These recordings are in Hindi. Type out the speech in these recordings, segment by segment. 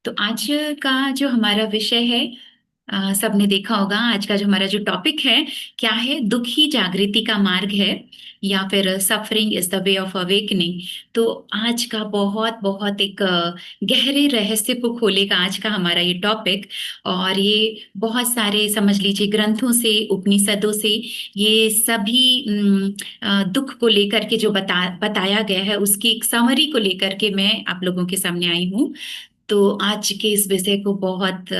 तो आज का जो हमारा विषय है, सबने देखा होगा। आज का जो हमारा जो टॉपिक है, क्या है? दुख ही जागृति का मार्ग है, या फिर suffering is the way of awakening. तो आज का बहुत बहुत एक गहरे रहस्य को खोलेगा आज का हमारा ये टॉपिक। और ये बहुत सारे, समझ लीजिए, ग्रंथों से, उपनिषदों से ये सभी दुख को लेकर के जो बताया गया है, उसकी एक समरी को लेकर के मैं आप लोगों के सामने आई हूँ। तो आज के इस विषय को बहुत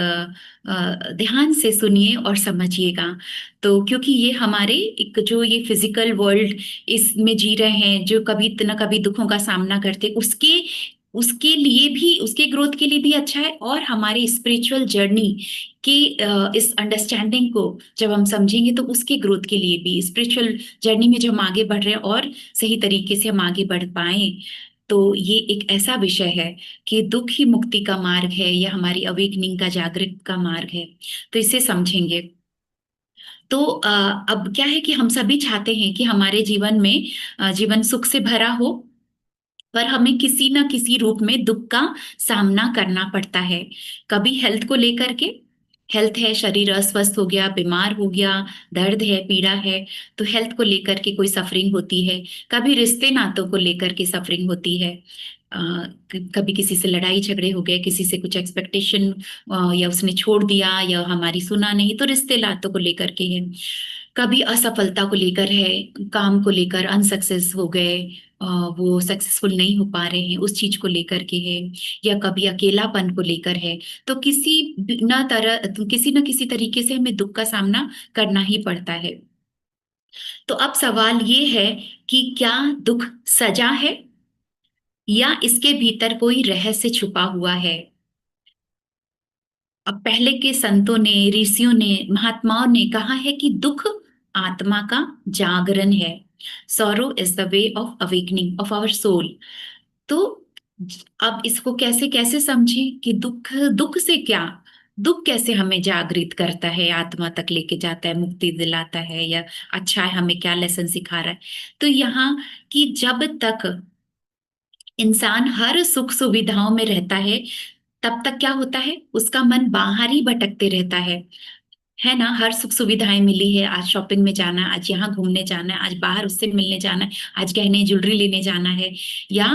ध्यान से सुनिए और समझिएगा। तो क्योंकि ये हमारे एक जो ये फिजिकल वर्ल्ड इसमें जी रहे हैं, जो कभी न कभी दुखों का सामना करते, उसके उसके लिए भी, उसके ग्रोथ के लिए भी अच्छा है। और हमारी स्पिरिचुअल जर्नी की इस अंडरस्टैंडिंग को जब हम समझेंगे, तो उसके ग्रोथ के लिए भी, स्पिरिचुअल जर्नी में जब हम आगे बढ़ रहे हैं और सही तरीके से हम आगे बढ़ पाए, तो ये एक ऐसा विषय है कि दुख ही मुक्ति का मार्ग है, या हमारी अवेकनिंग का, जागृत का मार्ग है। तो इसे समझेंगे। तो अब क्या है कि हम सभी चाहते हैं कि हमारे जीवन में जीवन सुख से भरा हो, पर हमें किसी न किसी रूप में दुख का सामना करना पड़ता है। कभी हेल्थ को लेकर के, हेल्थ है, शरीर अस्वस्थ हो गया, बीमार हो गया, दर्द है, पीड़ा है, तो हेल्थ को लेकर के कोई सफरिंग होती है। कभी रिश्ते नातों को लेकर के सफरिंग होती है। अ, कभी किसी से लड़ाई झगड़े हो गए, किसी से कुछ एक्सपेक्टेशन, या उसने छोड़ दिया, या हमारी सुना नहीं, तो रिश्ते नातों को लेकर के है। कभी असफलता को लेकर है, काम को लेकर अनसक्सेस हो गए, अ, वो सक्सेसफुल नहीं हो पा रहे हैं, उस चीज को लेकर के है। या कभी अकेलापन को लेकर है। तो किसी न किसी तरीके से हमें दुख का सामना करना ही पड़ता है। तो अब सवाल ये है कि क्या दुख सजा है, या इसके भीतर कोई रहस्य छुपा हुआ है? अब पहले के संतों ने, ऋषियों ने, महात्माओं ने कहा है कि दुख आत्मा का जागरण है। Sorrow is the way of awakening of our soul. तो अब इसको कैसे कैसे समझें कि दुख, दुख से क्या, दुख कैसे हमें जागृत करता है, आत्मा तक लेके जाता है, मुक्ति दिलाता है, या अच्छा है, हमें क्या लेसन सिखा रहा है? तो यहाँ कि जब तक इंसान हर सुख सुविधाओं में रहता है, तब तक क्या होता है, उसका मन बाहर ही भटकते रहता है ना। हर सुख सुविधाएं मिली है, आज शॉपिंग में जाना है, आज यहाँ घूमने जाना है, आज बाहर उससे मिलने जाना है, आज गहने ज्वेलरी लेने जाना है, या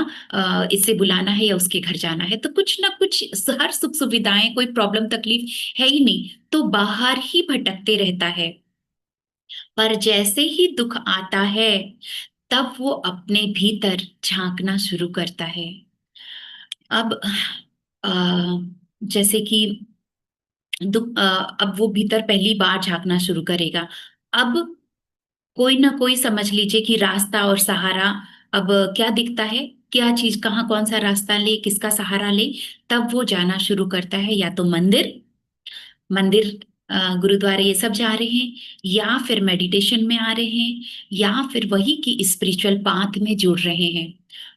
इससे बुलाना है, या उसके घर जाना है, तो कुछ ना कुछ हर सुख सुविधाएं, कोई प्रॉब्लम तकलीफ है ही नहीं, तो बाहर ही भटकते रहता है। पर जैसे ही दुख आता है, तब वो अपने भीतर झांकना शुरू करता है। अब अ, जैसे कि अब वो भीतर पहली बार झांकना शुरू करेगा। अब कोई ना कोई, समझ लीजिए कि रास्ता और सहारा, अब क्या दिखता है, क्या चीज, कहाँ, कौन सा रास्ता ले, किसका सहारा ले, तब वो जाना शुरू करता है। या तो मंदिर, मंदिर, गुरुद्वारे, ये सब जा रहे हैं, या फिर मेडिटेशन में आ रहे हैं, या फिर वही की स्पिरिचुअल पाथ में जुड़ रहे हैं।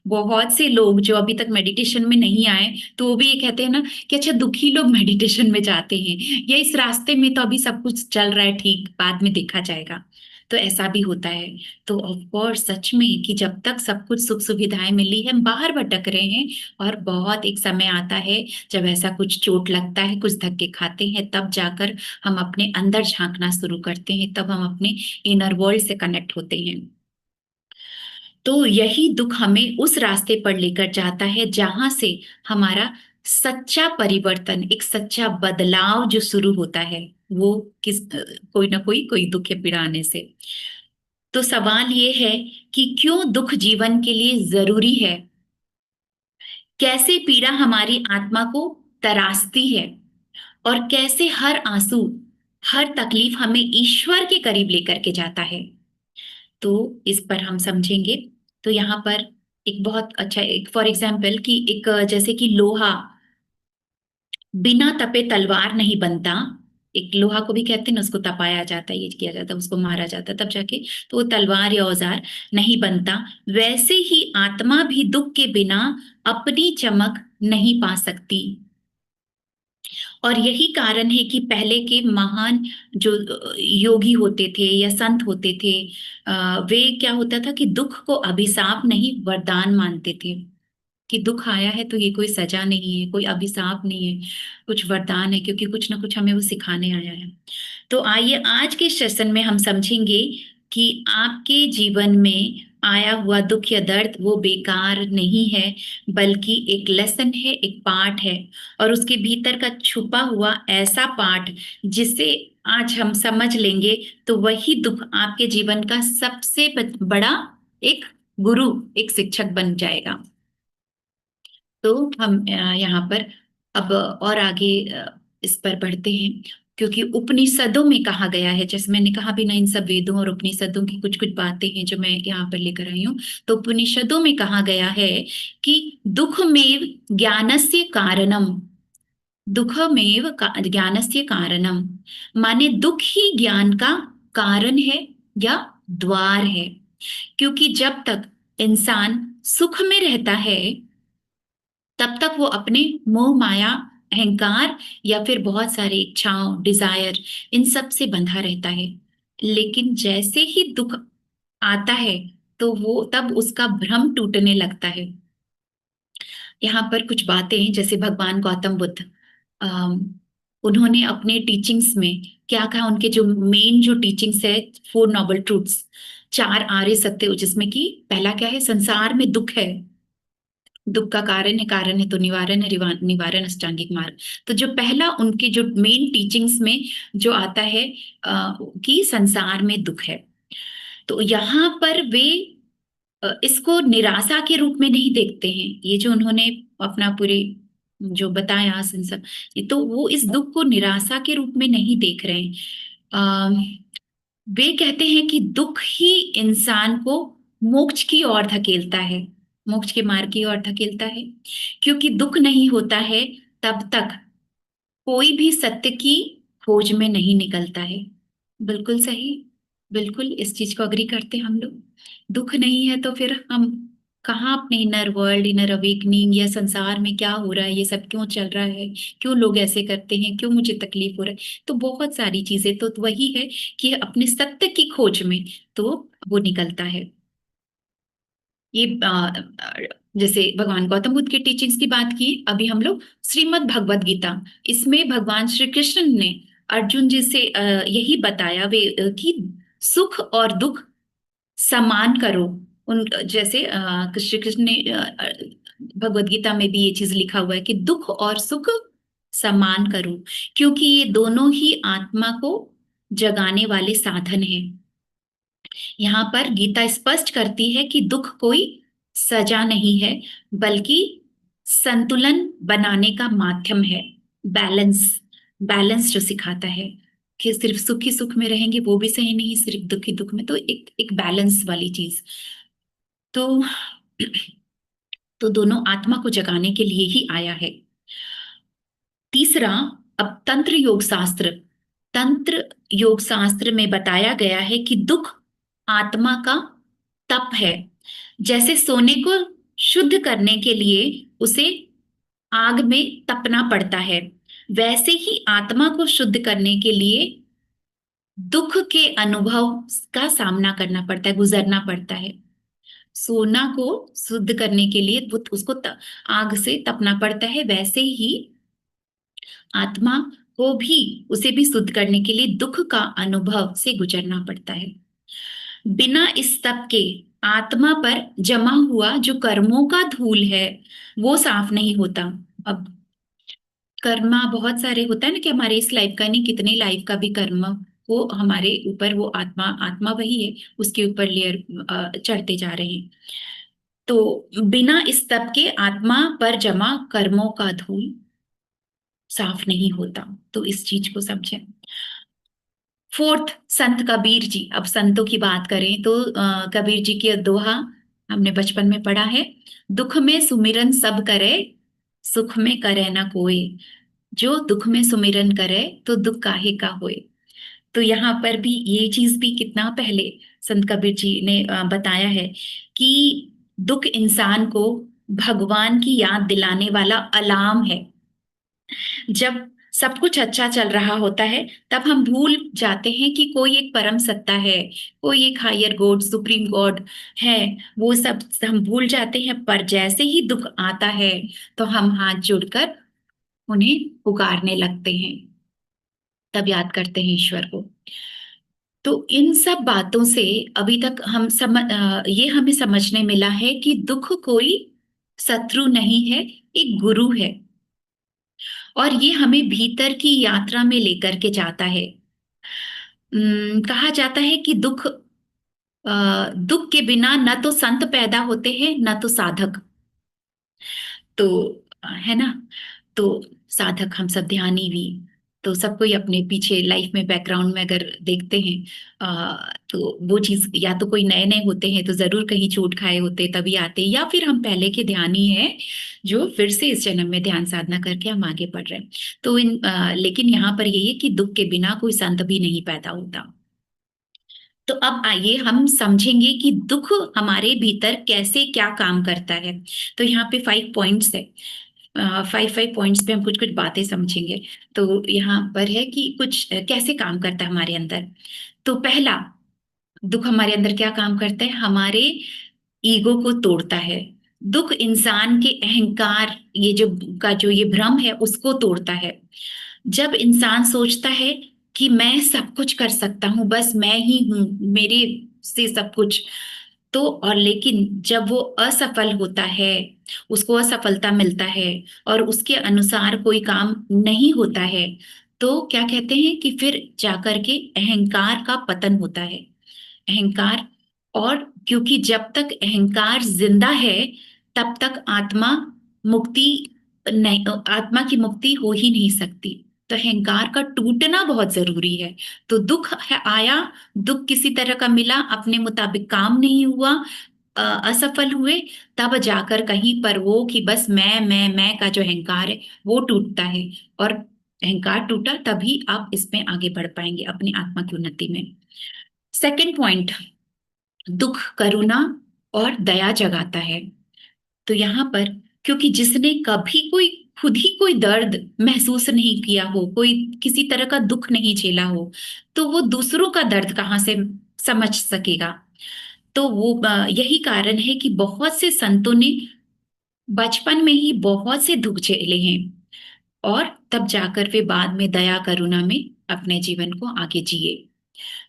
बहुत से लोग जो अभी तक मेडिटेशन में नहीं आए, तो वो भी ये कहते हैं ना कि अच्छा, दुखी लोग मेडिटेशन में जाते हैं, या इस रास्ते में तो अभी सब कुछ चल रहा है ठीक, बाद में देखा जाएगा। तो ऐसा भी होता है। तो ऑफ कोर्स सच में कि जब तक सब कुछ सुख सुविधाएं मिली है, हम बाहर भटक रहे हैं। और बहुत एक समय आता है जब ऐसा कुछ चोट लगता है, कुछ धक्के खाते हैं, तब जाकर हम अपने अंदर झांकना शुरू करते हैं, तब हम अपने इनर वर्ल्ड से कनेक्ट होते हैं। तो यही दुख हमें उस रास्ते पर लेकर जाता है जहां से हमारा सच्चा परिवर्तन, एक सच्चा बदलाव जो शुरू होता है, वो कोई ना कोई दुख या पीड़ा आने से। तो सवाल ये है कि क्यों दुख जीवन के लिए जरूरी है? कैसे पीड़ा हमारी आत्मा को तरासती है? और कैसे हर आंसू, हर तकलीफ हमें ईश्वर के करीब लेकर के जाता है? तो इस पर हम समझेंगे। तो यहाँ पर एक बहुत अच्छा, एक फॉर एग्जाम्पल कि एक जैसे कि लोहा बिना तपे तलवार नहीं बनता। एक लोहा को भी कहते हैं ना, उसको तपाया जाता है, ये किया जाता है, उसको मारा जाता है, तब जाके तो वो तलवार या औजार नहीं बनता। वैसे ही आत्मा भी दुख के बिना अपनी चमक नहीं पा सकती। और यही कारण है कि पहले के महान जो योगी होते थे या संत होते थे, वे क्या होता था कि दुख को अभिशाप नहीं, वरदान मानते थे। कि दुख आया है तो ये कोई सजा नहीं है, कोई अभिशाप नहीं है, कुछ वरदान है, क्योंकि कुछ ना कुछ हमें वो सिखाने आया है। तो आइए आज के सेशन में हम समझेंगे कि आपके जीवन में आया हुआ दुख या दर्द वो बेकार नहीं है, बल्कि एक लेसन है, एक पाठ है। और उसके भीतर का छुपा हुआ ऐसा पाठ जिसे आज हम समझ लेंगे तो वही दुख आपके जीवन का सबसे बड़ा एक गुरु, एक शिक्षक बन जाएगा। तो हम यहाँ पर अब और आगे इस पर बढ़ते हैं, क्योंकि उपनिषदों में कहा गया है, जैसे मैंने कहा भी ना, इन सब वेदों और उपनिषदों की कुछ कुछ बातें हैं जो मैं यहाँ पर लेकर आई हूँ। तो उपनिषदों में कहा गया है कि दुखमेव ज्ञानस्य कारणम, दुखमेव ज्ञानस्य कारणम, माने दुख ही ज्ञान का कारण है या द्वार है। क्योंकि जब तक इंसान सुख में रहता है तब तक वो अपने मोह माया, अहंकार या फिर बहुत सारी इच्छाओं, डिजायर, इन सब से बंधा रहता है। लेकिन जैसे ही दुख आता है तो वो तब उसका भ्रम टूटने लगता है। यहाँ पर कुछ बातें हैं, जैसे भगवान गौतम बुद्ध, अम, उन्होंने अपने टीचिंग्स में क्या कहा, उनके जो मेन जो टीचिंग्स है, फोर नोबल ट्रूथ्स, चार आर्य सत्य, जिसमें कि पहला क्या है, संसार में दुख है, दुख का कारण है तो निवारण है, निवारण अष्टांगिक मार्ग। तो जो पहला उनके जो मेन टीचिंग्स में जो आता है कि संसार में दुख है, तो यहाँ पर वे इसको निराशा के रूप में नहीं देखते हैं। ये जो उन्होंने अपना पूरे जो बताया संसार, ये तो वो इस दुख को निराशा के रूप में नहीं देख रहे हैं। वे कहते हैं कि दुख ही इंसान को मोक्ष की ओर धकेलता है, मोक्ष के मार्ग की ओर धकेलता है। क्योंकि दुख नहीं होता है तब तक कोई भी सत्य की खोज में नहीं निकलता है। बिल्कुल सही, बिल्कुल इस चीज को अग्री करते हैं हम लोग। दुख नहीं है तो फिर हम कहाँ अपने इनर वर्ल्ड, इनर अवेकनिंग, या संसार में क्या हो रहा है, ये सब क्यों चल रहा है, क्यों लोग ऐसे करते हैं, क्यों मुझे तकलीफ हो रहा है, तो बहुत सारी चीजें तो वही है कि अपने सत्य की खोज में तो वो निकलता है। ये जैसे भगवान गौतम बुद्ध के टीचिंग्स की बात की, अभी हम लोग श्रीमद् भगवद गीता, इसमें भगवान श्री कृष्ण ने अर्जुन जी से यही बताया वे कि सुख और दुख समान करो। उन जैसे श्री कृष्ण ने भगवद गीता में भी ये चीज लिखा हुआ है कि दुख और सुख समान करो, क्योंकि ये दोनों ही आत्मा को जगाने वाले साधन हैं। यहाँ पर गीता स्पष्ट करती है कि दुख कोई सजा नहीं है, बल्कि संतुलन बनाने का माध्यम है। बैलेंस, बैलेंस जो सिखाता है कि सिर्फ सुखी सुख में रहेंगे वो भी सही नहीं, सिर्फ दुखी दुख में, तो एक एक बैलेंस वाली चीज। तो तो दोनों आत्मा को जगाने के लिए ही आया है। तीसरा, अब तंत्र योग शास्त्र, तंत्र योग शास्त्र में बताया गया है कि दुख आत्मा का तप है। जैसे सोने को शुद्ध करने के लिए उसे आग में तपना पड़ता है, वैसे ही आत्मा को शुद्ध करने के लिए दुख के अनुभव का सामना करना पड़ता है, गुजरना पड़ता है। सोना को शुद्ध करने के लिए उसको आग से तपना पड़ता है, वैसे ही आत्मा को भी, उसे भी शुद्ध करने के लिए दुख का अनुभव से गुजरना पड़ता है। बिना इस तप के आत्मा पर जमा हुआ जो कर्मों का धूल है वो साफ नहीं होता। अब कर्मा बहुत सारे होता है ना, कि हमारे इस लाइफ का नहीं, कितने लाइफ का भी कर्म वो हमारे ऊपर, वो आत्मा, आत्मा वही है, उसके ऊपर लेयर चढ़ते जा रहे हैं। तो बिना इस तप के आत्मा पर जमा कर्मों का धूल साफ नहीं होता। तो इस चीज को समझें। फोर्थ, संत कबीर जी, अब संतों की बात करें तो कबीर जी की दोहा हमने बचपन में पढ़ा है, दुख में सुमिरन सब करे, सुख में करे ना कोई, जो दुख में सुमिरन करे तो दुख काहे का होए। तो यहाँ पर भी ये चीज भी कितना पहले संत कबीर जी ने बताया है कि दुख इंसान को भगवान की याद दिलाने वाला अलार्म है। जब सब कुछ अच्छा चल रहा होता है, तब हम भूल जाते हैं कि कोई एक परम सत्ता है, कोई एक हायर गॉड, सुप्रीम गॉड है। वो सब हम भूल जाते हैं, पर जैसे ही दुख आता है तो हम हाथ जोड़कर उन्हें पुकारने लगते हैं, तब याद करते हैं ईश्वर को। तो इन सब बातों से अभी तक ये हमें समझने मिला है कि दुख कोई शत्रु नहीं है, एक गुरु है। और ये हमें भीतर की यात्रा में लेकर के जाता है। कहा जाता है कि दुख के बिना न तो संत पैदा होते हैं न तो साधक। तो है ना। तो साधक हम सब ध्यानी भी, तो सबको ही अपने पीछे लाइफ में बैकग्राउंड में अगर देखते हैं, तो वो चीज या तो कोई नए नए होते हैं तो जरूर कहीं चोट खाए होते तभी आते हैं, या फिर हम पहले के ध्यानी हैं जो फिर से इस जन्म में ध्यान साधना करके हम आगे बढ़ रहे हैं। तो लेकिन यहाँ पर यही है कि दुख के बिना कोई संत भी नहीं पैदा होता। तो अब आइए हम समझेंगे कि दुख हमारे भीतर कैसे क्या काम करता है। तो यहाँ पे 5 पॉइंट्स है। 5 5 पॉइंट्स पे हम कुछ कुछ बातें समझेंगे। तो यहाँ पर है कि कुछ कैसे काम करता है हमारे अंदर। तो पहला, दुख हमारे अंदर क्या काम करता है, हमारे ईगो को तोड़ता है। दुख इंसान के अहंकार, ये जो ये भ्रम है उसको तोड़ता है। जब इंसान सोचता है कि मैं सब कुछ कर सकता हूं, बस मैं ही हूं, मेरे से सब कुछ, तो और लेकिन जब वो असफल होता है, उसको असफलता मिलता है और उसके अनुसार कोई काम नहीं होता है, तो क्या कहते हैं कि फिर जाकर के अहंकार का पतन होता है। अहंकार, और क्योंकि जब तक अहंकार जिंदा है तब तक आत्मा मुक्ति नहीं, आत्मा की मुक्ति हो ही नहीं सकती। तो अहंकार का टूटना बहुत जरूरी है। तो दुख है आया, दुख किसी तरह का मिला, अपने मुताबिक काम नहीं हुआ, असफल हुए, तब जाकर कहीं पर वो कि बस मैं का जो अहंकार है वो टूटता है। और अहंकार टूटा तभी आप इसमें आगे बढ़ पाएंगे अपनी आत्मा की उन्नति में। सेकंड पॉइंट, दुख करुणा और दया जगाता है। तो यहाँ पर, क्योंकि जिसने कभी कोई खुद ही कोई दर्द महसूस नहीं किया हो, कोई किसी तरह का दुख नहीं झेला हो, तो वो दूसरों का दर्द कहाँ से समझ सकेगा। तो वो यही कारण है कि बहुत से संतों ने बचपन में ही बहुत से दुख झेले हैं, और तब जाकर वे बाद में दया करुणा में अपने जीवन को आगे जिए।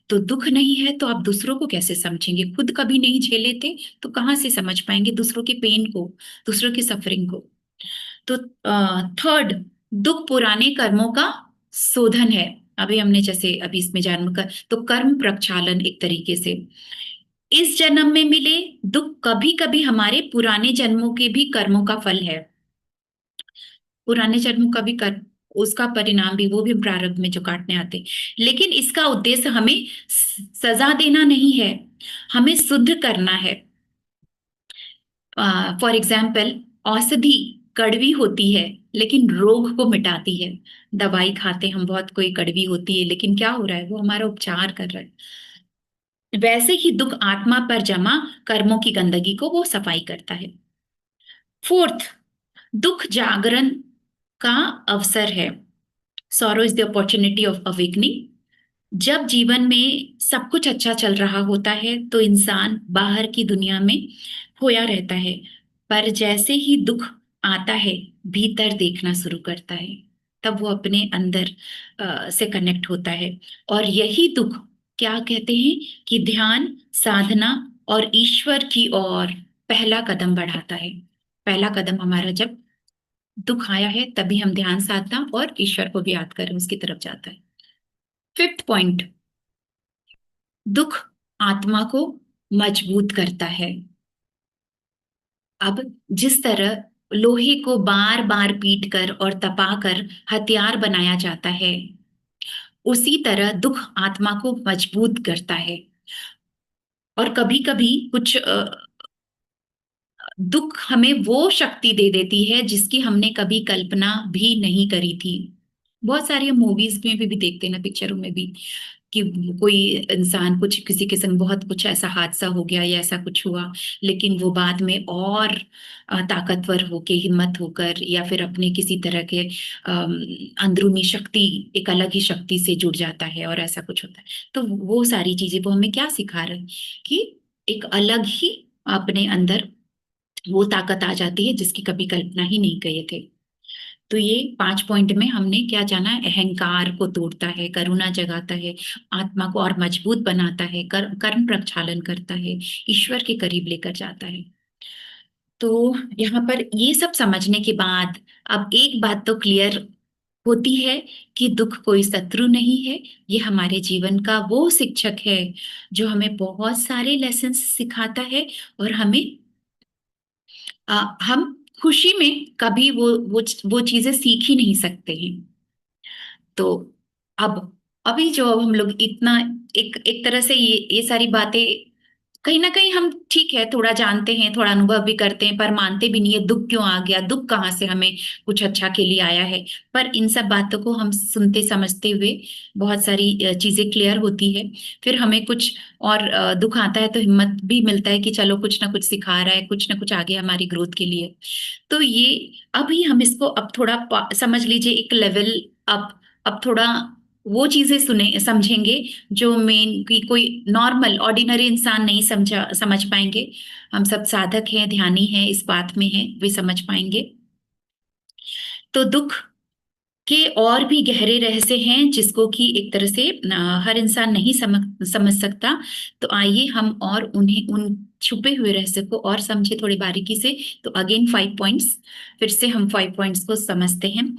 तो दुख नहीं है तो आप दूसरों को कैसे समझेंगे, खुद कभी नहीं झेले थे तो कहाँ से समझ पाएंगे दूसरों के पेन को, दूसरों की सफरिंग को। तो थर्ड, दुख पुराने कर्मों का शोधन है। अभी हमने जैसे अभी इसमें जन्म का तो कर्म प्रक्षालन एक तरीके से, इस जन्म में मिले दुख कभी कभी हमारे पुराने जन्मों के भी कर्मों का फल है। पुराने जन्मों का भी कर्म, उसका परिणाम भी, वो भी प्रारब्ध में जो काटने आते हैं। लेकिन इसका उद्देश्य हमें सजा देना नहीं है, हमें शुद्ध करना है। फॉर एग्जाम्पल, औषधि कड़वी होती है लेकिन रोग को मिटाती है। दवाई खाते हम बहुत, कोई कड़वी होती है लेकिन क्या हो रहा है, वो हमारा उपचार कर रहा है। वैसे ही दुख आत्मा पर जमा कर्मों की गंदगी को वो सफाई करता है। फोर्थ, दुख जागरण का अवसर है। Sorrow is the opportunity of awakening. जब जीवन में सब कुछ अच्छा चल रहा होता है तो इंसान बाहर की दुनिया में खोया रहता है, पर जैसे ही दुख आता है भीतर देखना शुरू करता है, तब वो अपने अंदर से कनेक्ट होता है। और यही दुख क्या कहते हैं कि ध्यान, साधना और ईश्वर की ओर पहला कदम बढ़ाता है। पहला कदम हमारा जब दुख आया है तभी हम ध्यान, साधना और ईश्वर को भी याद करें उसकी तरफ जाता है। फिफ्थ पॉइंट, दुख आत्मा को मजबूत करता है। अब जिस तरह लोहे को बार बार पीट कर और तपाकर हथियार बनाया जाता है, उसी तरह दुख आत्मा को मजबूत करता है। और कभी कभी कुछ दुख हमें वो शक्ति दे देती है जिसकी हमने कभी कल्पना भी नहीं करी थी। बहुत सारी मूवीज में भी देखते हैं ना, पिक्चरों में भी। कि कोई इंसान कुछ किसी के संग बहुत कुछ ऐसा हादसा हो गया या ऐसा कुछ हुआ, लेकिन वो बाद में और ताकतवर होके, हिम्मत होकर, या फिर अपने किसी तरह के अंदरूनी शक्ति, एक अलग ही शक्ति से जुड़ जाता है और ऐसा कुछ होता है। तो वो सारी चीजें वो हमें क्या सिखा रहे हैं कि एक अलग ही अपने अंदर वो ताकत आ जाती है जिसकी कभी कल्पना ही नहीं किए थे। तो ये 5 पॉइंट में हमने क्या जाना है, अहंकार को तोड़ता है, करुणा जगाता है, आत्मा को और मजबूत बनाता है, कर्म प्रक्षालन करता है, ईश्वर के करीब लेकर जाता है। तो यहाँ पर ये सब समझने के बाद अब एक बात तो क्लियर होती है कि दुख कोई शत्रु नहीं है। ये हमारे जीवन का वो शिक्षक है जो हमें बहुत सारे लेसन्स सिखाता है, और हमें हम खुशी में कभी वो चीजें सीख ही नहीं सकते हैं। तो अब अभी जो अब हम लोग इतना एक एक तरह से ये सारी बातें कहीं ना कहीं हम ठीक है थोड़ा जानते हैं, थोड़ा अनुभव भी करते हैं, पर मानते भी नहीं है दुख क्यों आ गया, दुख कहाँ से हमें कुछ अच्छा के लिए आया है। पर इन सब बातों को हम सुनते समझते हुए बहुत सारी चीजें क्लियर होती है। फिर हमें कुछ और दुख आता है तो हिम्मत भी मिलता है कि चलो कुछ ना कुछ सिखा रहा है, कुछ ना कुछ आगे हमारी ग्रोथ के लिए। तो ये अभी हम इसको अब थोड़ा समझ लीजिए एक लेवल अब थोड़ा वो चीजें सुने समझेंगे जो मेन की कोई नॉर्मल ऑर्डिनरी इंसान नहीं समझ पाएंगे। हम सब साधक हैं, ध्यानी हैं, इस बात में हैं, वे समझ पाएंगे। तो दुख के और भी गहरे रहस्य हैं जिसको कि एक तरह से हर इंसान नहीं समझ सकता। तो आइए हम और उन्हें उन छुपे हुए रहस्य को और समझे थोड़ी बारीकी से। तो अगेन 5 पॉइंट्स, फिर से हम 5 पॉइंट्स को समझते हैं।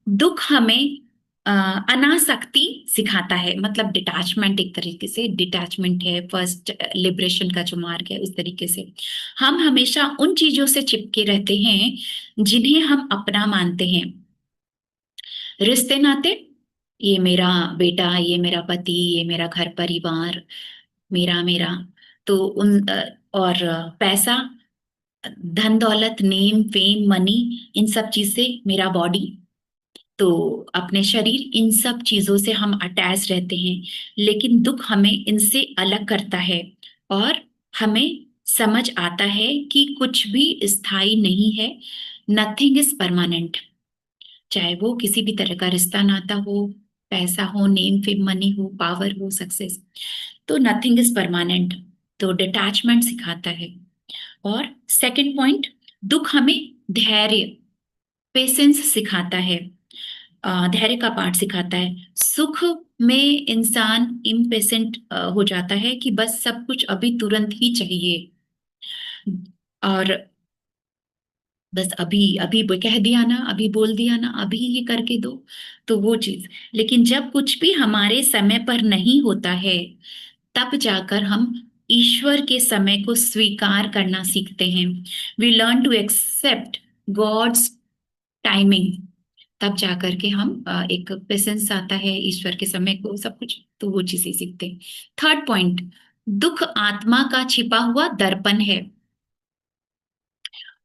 दुख हमें अनासक्ति सिखाता है, मतलब डिटैचमेंट, एक तरीके से डिटैचमेंट है, फर्स्ट लिबरेशन का जो मार्ग है उस तरीके से। हम हमेशा उन चीजों से चिपके रहते हैं जिन्हें हम अपना मानते हैं, रिश्ते नाते, ये मेरा बेटा, ये मेरा पति, ये मेरा घर परिवार, मेरा मेरा तो और पैसा, धन दौलत, नेम फेम मनी, इन सब चीज से, मेरा बॉडी, तो अपने शरीर, इन सब चीजों से हम अटैच रहते हैं। लेकिन दुख हमें इनसे अलग करता है और हमें समझ आता है कि कुछ भी स्थायी नहीं है। Nothing is permanent. चाहे वो किसी भी तरह का रिश्ता नाता हो, पैसा हो, नेम फेम मनी हो, पावर हो, सक्सेस, तो नथिंग इज परमानेंट। तो डिटैचमेंट सिखाता है। और सेकंड पॉइंट, दुख हमें धैर्य, पेशेंस सिखाता है, धैर्य का पाठ सिखाता है। सुख में इंसान इम्पेशेंट हो जाता है कि बस सब कुछ अभी तुरंत ही चाहिए, और बस अभी अभी कह दिया ना, अभी बोल दिया ना, अभी ये करके दो, तो वो चीज। लेकिन जब कुछ भी हमारे समय पर नहीं होता है, तब जाकर हम ईश्वर के समय को स्वीकार करना सीखते हैं। We learn to accept God's timing. तब जाकर के हम एक पेशेंस आता है ईश्वर के समय को, सब कुछ, तो वो चीजें सीखते हैं। थर्ड पॉइंट, दुख आत्मा का छिपा हुआ दर्पण है।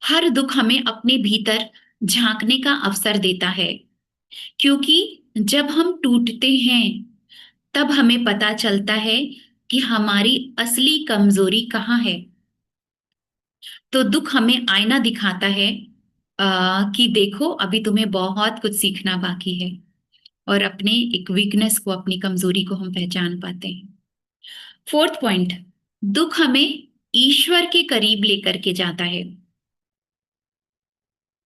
हर दुख हमें अपने भीतर झांकने का अवसर देता है, क्योंकि जब हम टूटते हैं तब हमें पता चलता है कि हमारी असली कमजोरी कहाँ है। तो दुख हमें आईना दिखाता है कि देखो अभी तुम्हें बहुत कुछ सीखना बाकी है, और अपने एक वीकनेस को, अपनी कमजोरी को हम पहचान पाते हैं। फोर्थ पॉइंट, दुख हमें ईश्वर के करीब लेकर के जाता है।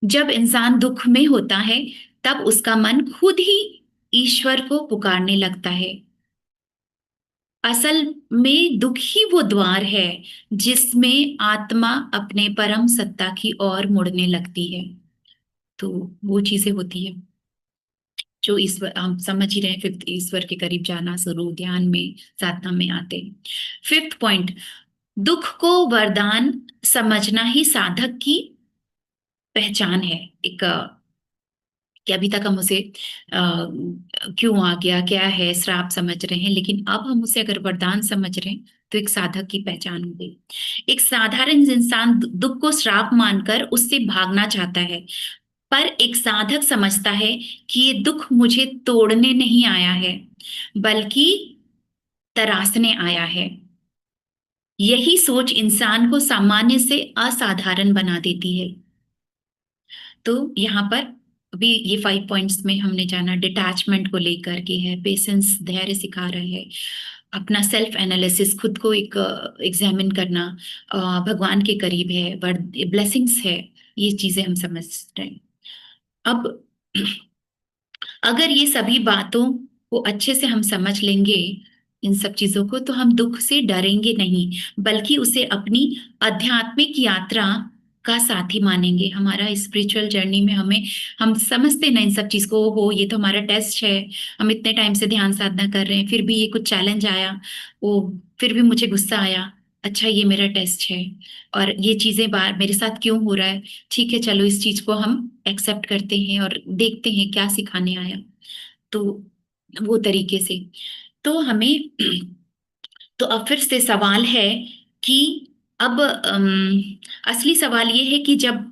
जब इंसान दुख में होता है तब उसका मन खुद ही ईश्वर को पुकारने लगता है। असल में दुख ही वो द्वार है जिसमें आत्मा अपने परम सत्ता की ओर मुड़ने लगती है। तो वो चीजें होती है जो ईश्वर, हम समझ ही रहे हैं, फिफ्थ, ईश्वर के करीब जाना, स्वरूप ध्यान में, साधना में आते हैं। फिफ्थ पॉइंट, दुख को वरदान समझना ही साधक की पहचान है। एक कि अभी तक हम उसे क्यों आ गया, क्या है, श्राप समझ रहे हैं, लेकिन अब हम उसे अगर वरदान समझ रहे हैं तो एक साधक की पहचान हो गई। एक साधारण इंसान दुख को श्राप मानकर उससे भागना चाहता है, पर एक साधक समझता है कि ये दुख मुझे तोड़ने नहीं आया है, बल्कि तरासने आया है। यही सोच इंसान को सामान्य से असाधारण बना देती है। तो यहाँ पर अभी ये 5 पॉइंट्स में हमने जाना, डिटैचमेंट को लेकर के है, पेशेंस धैर्य सिखा रहे हैं, अपना सेल्फ एनालिसिस, खुद को एक एग्जामिन करना, भगवान के करीब है, ब्लेसिंग्स है, ये चीजें हम समझ रहे हैं। अब अगर ये सभी बातों को अच्छे से हम समझ लेंगे, इन सब चीजों को, तो हम दुख से डरेंगे नहीं, बल्कि उसे अपनी आध्यात्मिक यात्रा का साथी मानेंगे। हमारा स्पिरिचुअल जर्नी में हम समझते ना इन सब चीज को, हो ये तो हमारा टेस्ट है, हम इतने टाइम से ध्यान साधना कर रहे हैं, फिर भी ये कुछ चैलेंज आया, वो फिर भी मुझे गुस्सा आया, अच्छा ये मेरा टेस्ट है, और ये चीजें बार मेरे साथ क्यों हो रहा है, ठीक है चलो इस चीज को हम एक्सेप्ट करते हैं और देखते हैं क्या सिखाने आया। तो वो तरीके से, तो हमें तो अब फिर से सवाल है कि अब असली सवाल ये है कि जब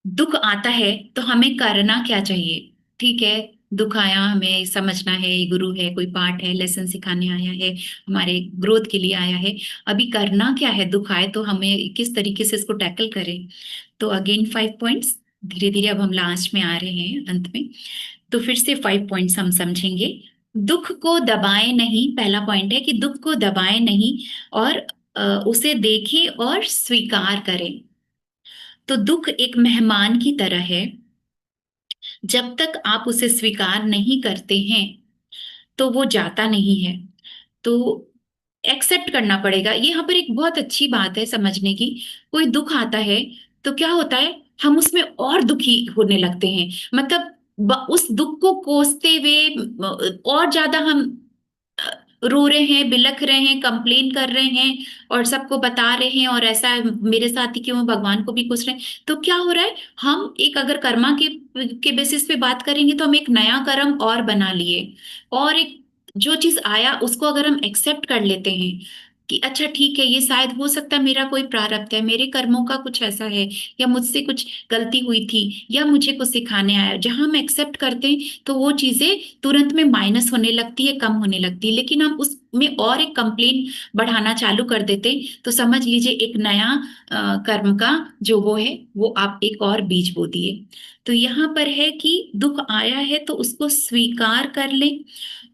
दुख आता है तो हमें करना क्या चाहिए। ठीक है, दुख आया, हमें समझना है, ये गुरु है, कोई पार्ट है, लेसन सिखाने आया है, हमारे ग्रोथ के लिए आया है। अभी करना क्या है, दुख आए तो हमें किस तरीके से इसको टैकल करें। तो अगेन 5 पॉइंट्स, धीरे धीरे अब हम लास्ट में आ रहे हैं, अंत में। तो फिर से 5 पॉइंट्स हम समझेंगे। दुख को दबाए नहीं, पहला पॉइंट है कि दुख को दबाए नहीं, और उसे देखें और स्वीकार करें। तो दुख एक मेहमान की तरह है, जब तक आप उसे स्वीकार नहीं करते हैं तो वो जाता नहीं है। तो एक्सेप्ट करना पड़ेगा, ये यहाँ पर एक बहुत अच्छी बात है समझने की। कोई दुख आता है तो क्या होता है, हम उसमें और दुखी होने लगते हैं, मतलब उस दुख को कोसते हुए और ज्यादा हम अ, रो रहे हैं, बिलख रहे हैं, कंप्लेन कर रहे हैं, और सबको बता रहे हैं, और ऐसा मेरे साथ ही क्यों, भगवान को भी पूछ रहे हैं। तो क्या हो रहा है, हम एक अगर कर्मा के बेसिस पे बात करेंगे तो हम एक नया कर्म और बना लिए, और एक जो चीज आया उसको अगर हम एक्सेप्ट कर लेते हैं कि अच्छा ठीक है, ये शायद हो सकता है मेरा कोई प्रारब्ध है, मेरे कर्मों का कुछ ऐसा है, या मुझसे कुछ गलती हुई थी, या मुझे कुछ सिखाने आया, जहां हम एक्सेप्ट करते हैं तो वो चीजें तुरंत में माइनस होने लगती है, कम होने लगती है। लेकिन हम उसमें और एक कंप्लेन बढ़ाना चालू कर देते हैं, तो समझ लीजिए एक नया कर्म का जो वो है, वो आप एक और बीज बो दिए। तो यहाँ पर है कि दुख आया है तो उसको स्वीकार कर ले,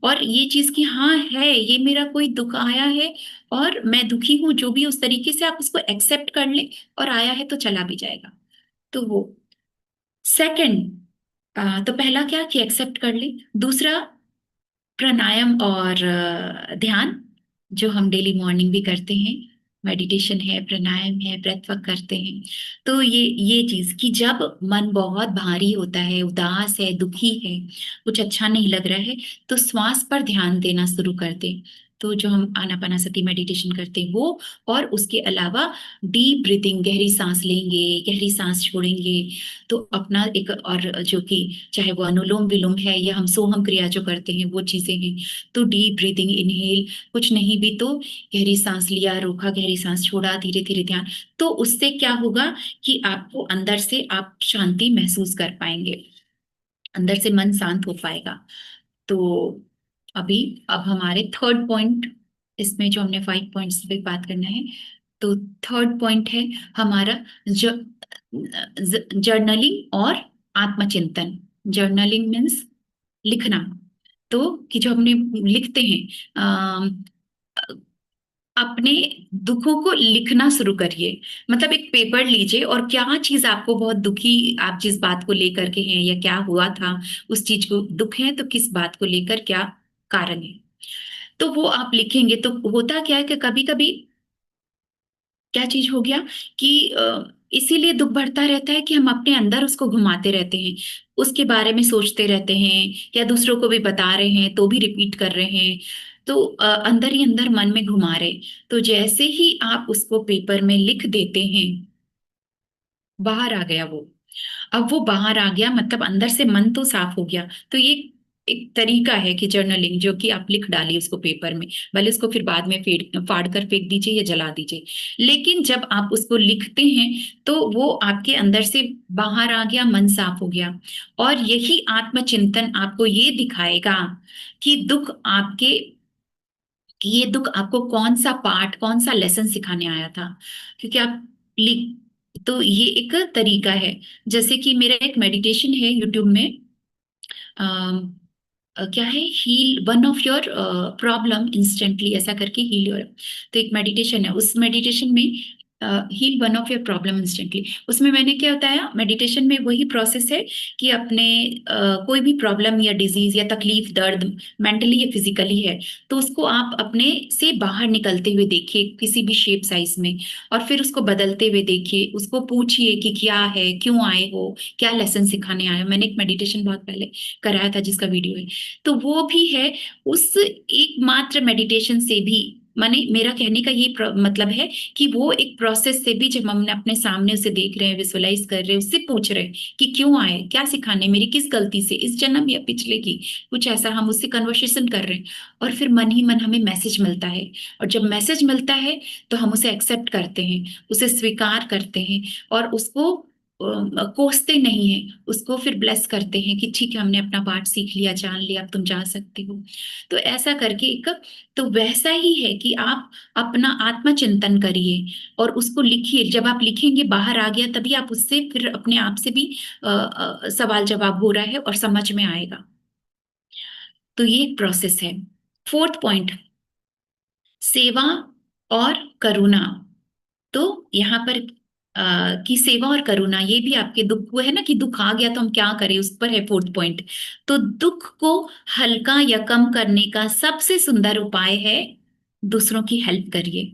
और ये चीज कि हाँ है, ये मेरा कोई दुख आया है और मैं दुखी हूं, जो भी उस तरीके से आप उसको एक्सेप्ट कर ले, और आया है तो चला भी जाएगा। तो वो सेकंड, तो पहला क्या कि एक्सेप्ट कर ले। दूसरा, प्राणायाम और ध्यान, जो हम डेली मॉर्निंग भी करते हैं, मेडिटेशन है, प्राणायाम है, ब्रेथ वर्क करते हैं। तो ये चीज कि जब मन बहुत भारी होता है, उदास है, दुखी है, कुछ अच्छा नहीं लग रहा है, तो श्वास पर ध्यान देना शुरू कर दे। तो जो हम आनापानासती मेडिटेशन करते हैं वो, और उसके अलावा डीप ब्रीथिंग, गहरी सांस लेंगे, गहरी सांस छोड़ेंगे, तो अपना एक, और जो कि चाहे वो अनुलोम विलोम है या हम सोहम क्रिया जो करते हैं वो चीजें हैं। तो डीप ब्रीथिंग, इनहेल, कुछ नहीं भी तो गहरी सांस लिया, रोका, गहरी सांस छोड़ा, धीरे धीरे ध्यान। तो उससे क्या होगा कि आपको अंदर से आप शांति महसूस कर पाएंगे, अंदर से मन शांत हो पाएगा। तो अभी अब हमारे थर्ड पॉइंट, इसमें जो हमने 5 पॉइंट्स पे बात करना है, तो थर्ड पॉइंट है हमारा जर्नलिंग और आत्मचिंतन। जर्नलिंग मीन्स लिखना। तो कि जो हमने लिखते हैं, अपने दुखों को लिखना शुरू करिए। मतलब एक पेपर लीजिए, और क्या चीज आपको बहुत दुखी, आप जिस बात को लेकर के हैं, या क्या हुआ था, उस चीज को दुख है तो किस बात को लेकर क्या कारण है, तो वो आप लिखेंगे। तो होता क्या है कि कभी कभी क्या चीज हो गया कि इसीलिए दुख बढ़ता रहता है कि हम अपने अंदर उसको घुमाते रहते हैं, उसके बारे में सोचते रहते हैं, या दूसरों को भी बता रहे हैं तो भी रिपीट कर रहे हैं, तो अंदर ही अंदर मन में घुमा रहे। तो जैसे ही आप उसको पेपर में लिख देते हैं, बाहर आ गया वो। अब वो बाहर आ गया मतलब अंदर से मन तो साफ हो गया। तो ये एक तरीका है कि जर्नलिंग, जो कि आप लिख डालिए उसको पेपर में, भले उसको फिर बाद में फाड़ कर फेंक दीजिए या जला दीजिए, लेकिन जब आप उसको लिखते हैं तो वो आपके अंदर से बाहर आ गया, मन साफ हो गया। और यही आत्मचिंतन आपको ये दिखाएगा कि दुख आपके कि ये दुख आपको कौन सा पार्ट, कौन सा लेसन सिखाने आया था। क्योंकि आप लिख, तो ये एक तरीका है। जैसे कि मेरा एक मेडिटेशन है यूट्यूब में, क्या है, heal one of your problem instantly, ऐसा करके हील योर। तो एक मेडिटेशन है, उस मेडिटेशन में heal one of your problem instantly, उसमें मैंने क्या बताया, मेडिटेशन में वही प्रोसेस है कि अपने कोई भी प्रॉब्लम या डिजीज या तकलीफ, दर्द मेंटली या फिजिकली है, तो उसको आप अपने से बाहर निकलते हुए देखिए किसी भी शेप साइज में, और फिर उसको बदलते हुए देखिए, उसको पूछिए कि क्या है, क्यों आए हो, क्या लेसन सिखाने आए हो। मैंने एक मेडिटेशन बहुत पहले कराया था जिसका वीडियो है। तो वो भी है, उस एकमात्र मेडिटेशन से भी, माने मेरा कहने का ये मतलब है कि वो एक प्रोसेस से भी, जब हम अपने सामने उसे देख रहे हैं, विजुअलाइज कर रहे हैं, उससे पूछ रहे हैं कि क्यों आए, क्या सिखाने, मेरी किस गलती से, इस जन्म या पिछले की, कुछ ऐसा हम उससे कन्वर्सेशन कर रहे हैं, और फिर मन ही मन हमें मैसेज मिलता है। और जब मैसेज मिलता है तो हम उसे एक्सेप्ट करते हैं, उसे स्वीकार करते हैं, और उसको कोसते नहीं है, उसको फिर ब्लेस करते हैं कि ठीक है, हमने अपना पार्ट सीख लिया, जान लिया, अब तुम जा सकते हो। तो ऐसा करके एक, तो वैसा ही है कि आप अपना आत्मचिंतन करिए और उसको लिखिए। जब आप लिखेंगे, बाहर आ गया, तभी आप उससे फिर अपने आप से भी सवाल जवाब हो रहा है और समझ में आएगा। तो ये एक प्रोसेस है। फोर्थ पॉइंट, सेवा और करुणा। तो यहाँ पर कि सेवा और करुणा, ये भी आपके दुख, वो है ना कि दुख आ गया तो हम क्या करें, उस पर है फोर्थ पॉइंट। तो दुख को हल्का या कम करने का सबसे सुंदर उपाय है, दूसरों की हेल्प करिए।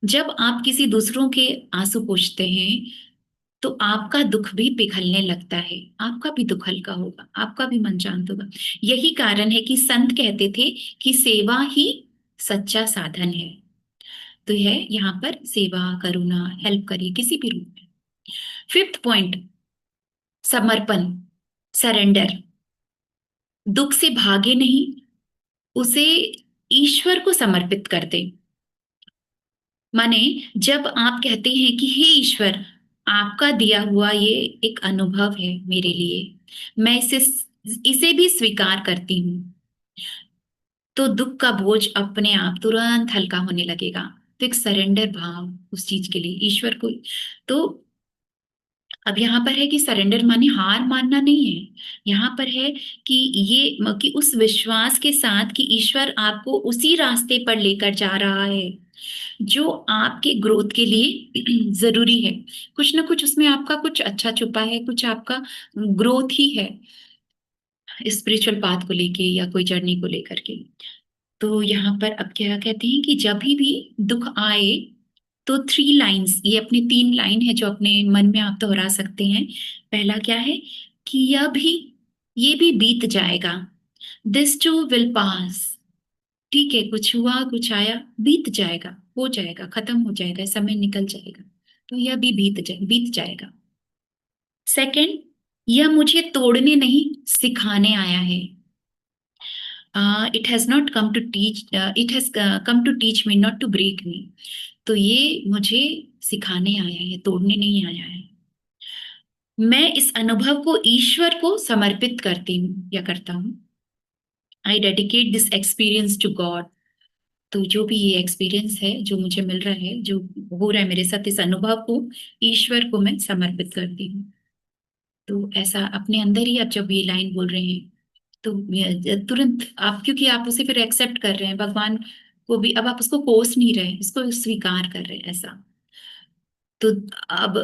जब आप किसी दूसरों के आंसू पोंछते हैं, तो आपका दुख भी पिघलने लगता है, आपका भी दुख हल्का होगा, आपका भी मन शांत होगा। यही कारण है कि संत कहते थे कि सेवा ही सच्चा साधन है। तो है यहाँ पर सेवा, करुणा, हेल्प करिए किसी भी रूप में। फिफ्थ पॉइंट, समर्पण, सरेंडर। दुख से भागे नहीं, उसे ईश्वर को समर्पित कर दे। माने, जब आप कहते हैं कि हे ईश्वर, आपका दिया हुआ ये एक अनुभव है मेरे लिए, मैं इसे इसे भी स्वीकार करती हूँ, तो दुख का बोझ अपने आप तुरंत हल्का होने लगेगा। तो एक सरेंडर भाव उस चीज के लिए ईश्वर को। तो अब यहाँ पर है कि सरेंडर माने हार मानना नहीं है, यहाँ पर है कि कि उस विश्वास के साथ कि ईश्वर आपको उसी रास्ते पर लेकर जा रहा है जो आपके ग्रोथ के लिए जरूरी है। कुछ ना कुछ उसमें आपका कुछ अच्छा छुपा है, कुछ आपका ग्रोथ ही है, स्पिरिचुअल पाथ को लेके या कोई जर्नी को लेकर के। तो यहाँ पर अब क्या कहते हैं कि जब भी दुख आए, तो 3 लाइन्स, ये अपने 3 लाइन है जो अपने मन में आप दोहरा सकते हैं। पहला क्या है कि ये भी बीत जाएगा, दिस टू विल पास। ठीक है, कुछ हुआ, कुछ आया, बीत जाएगा, हो जाएगा, खत्म हो जाएगा, समय निकल जाएगा, तो यह भी बीत जाएगा। सेकंड, यह मुझे तोड़ने नहीं, सिखाने आया है। It has not come to teach, it has come to teach me, not to break me. तो ये मुझे सिखाने आया है, तोड़ने नहीं आया है। मैं इस अनुभव को ईश्वर को समर्पित करती हूँ या करता हूँ। I dedicate this experience to God. तो जो भी ये एक्सपीरियंस है, जो मुझे मिल रहा है, जो हो रहा है मेरे साथ, इस अनुभव को ईश्वर को मैं समर्पित करती हूँ। तो ऐसा अपने अंदर ही आप जब ये लाइन बोल रहे हैं, तो तुरंत आप, क्योंकि आप उसे फिर एक्सेप्ट कर रहे हैं भगवान को भी, अब आप उसको कोस नहीं रहे, इसको स्वीकार कर रहे हैं ऐसा। तो अब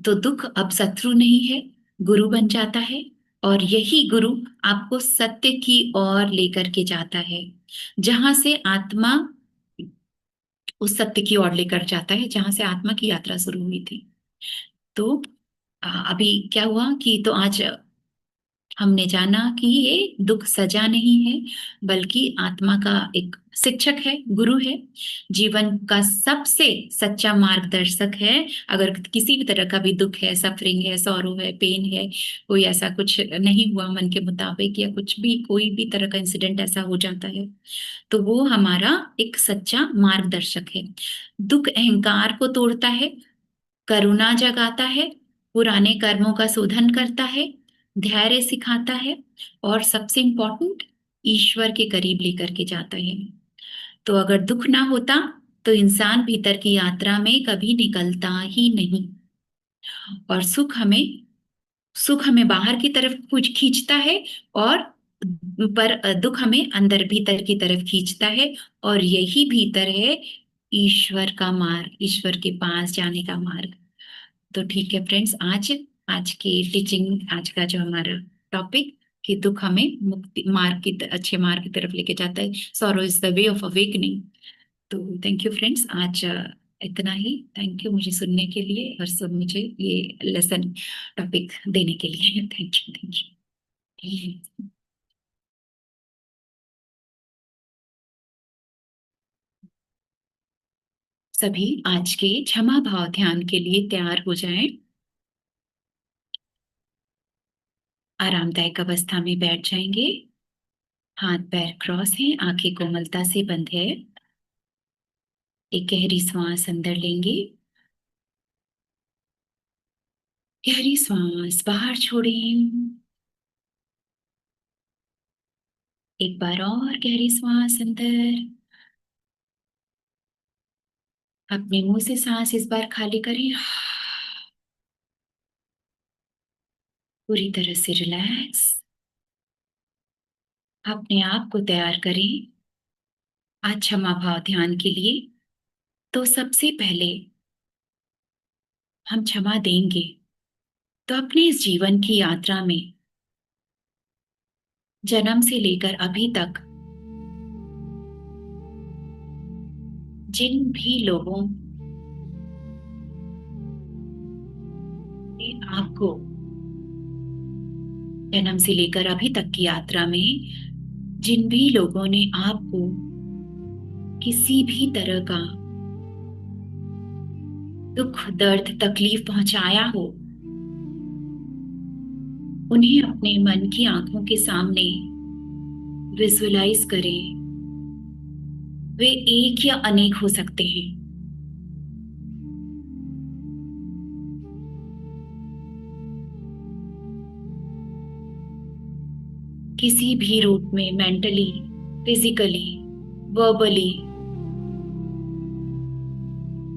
तो दुख अब शत्रु नहीं है, गुरु बन जाता है, और यही गुरु आपको सत्य की ओर लेकर के जाता है, जहां से आत्मा, उस सत्य की ओर लेकर जाता है जहां से आत्मा की यात्रा शुरू हुई थी। तो अभी क्या हुआ कि तो आज हमने जाना कि ये दुख सजा नहीं है, बल्कि आत्मा का एक शिक्षक है, गुरु है, जीवन का सबसे सच्चा मार्गदर्शक है। अगर किसी भी तरह का भी दुख है, सफरिंग है, सौरो है, पेन है, कोई ऐसा कुछ नहीं हुआ मन के मुताबिक, या कुछ भी कोई भी तरह का इंसिडेंट ऐसा हो जाता है, तो वो हमारा एक सच्चा मार्गदर्शक है। दुख अहंकार को तोड़ता है, करुणा जगाता है, पुराने कर्मों का शोधन करता है, धैर्य सिखाता है, और सबसे इंपॉर्टेंट, ईश्वर के करीब लेकर के जाता है। तो अगर दुख ना होता तो इंसान भीतर की यात्रा में कभी निकलता ही नहीं। और सुख हमें बाहर की तरफ कुछ खींचता है, और पर दुख हमें अंदर भीतर की तरफ खींचता है। और यही भीतर है ईश्वर का मार्ग, ईश्वर के पास जाने का मार्ग। तो ठीक है फ्रेंड्स, आज आज की टीचिंग, आज का जो हमारा टॉपिक, कि दुख हमें मुक्ति मार्ग की अच्छे मार्ग की तरफ लेके जाता है। Sorrow is the way of awakening. तो थैंक यू फ्रेंड्स, आज इतना ही। थैंक यू मुझे सुनने के लिए और सब मुझे ये लेसन टॉपिक देने के लिए। Thank you, thank you. सभी आज के क्षमा भाव ध्यान के लिए तैयार हो जाएं। आरामदायक अवस्था में बैठ जाएंगे। हाथ पैर क्रॉस हैं, आंखें कोमलता से बंद है। एक गहरी सांस अंदर लेंगे, गहरी सांस बाहर छोड़ें। एक बार और गहरी सांस अंदर। अपने मुंह से सांस इस बार खाली करें। पूरी तरह से रिलैक्स। अपने आप को तैयार करें आज क्षमा भाव ध्यान के लिए। तो सबसे पहले हम क्षमा देंगे तो अपने इस जीवन की यात्रा में, जन्म से लेकर अभी तक, जिन भी लोगों ने आपको, जन्म से लेकर अभी तक की यात्रा में जिन भी लोगों ने आपको किसी भी तरह का दुख दर्द तकलीफ पहुंचाया हो, उन्हें अपने मन की आंखों के सामने विजुअलाइज करें। वे एक या अनेक हो सकते हैं। किसी भी रूप में, mentally, physically, verbally,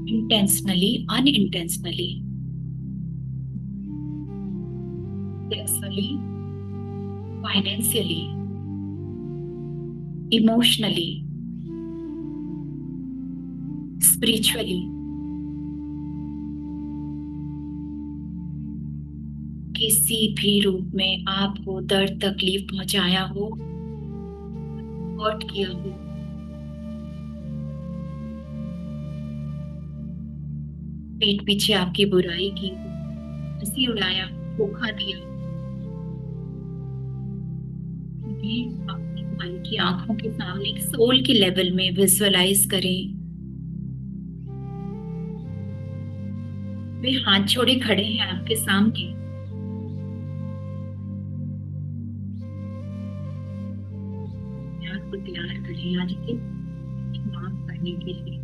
intentionally, unintentionally, sexually, financially, emotionally, spiritually, किसी भी रूप में आपको दर्द तकलीफ पहुंचाया हो, हर्ट किया हो, पीठ पीछे आपकी बुराई की, हंसी उड़ाया, धोखा दिया, उन्हें अपने मन की आंखों के सामने सोल के लेवल में विजुअलाइज करें। वे हाथ जोड़े खड़े हैं आपके सामने। आपको तैयार करें आज के माफ करने के लिए।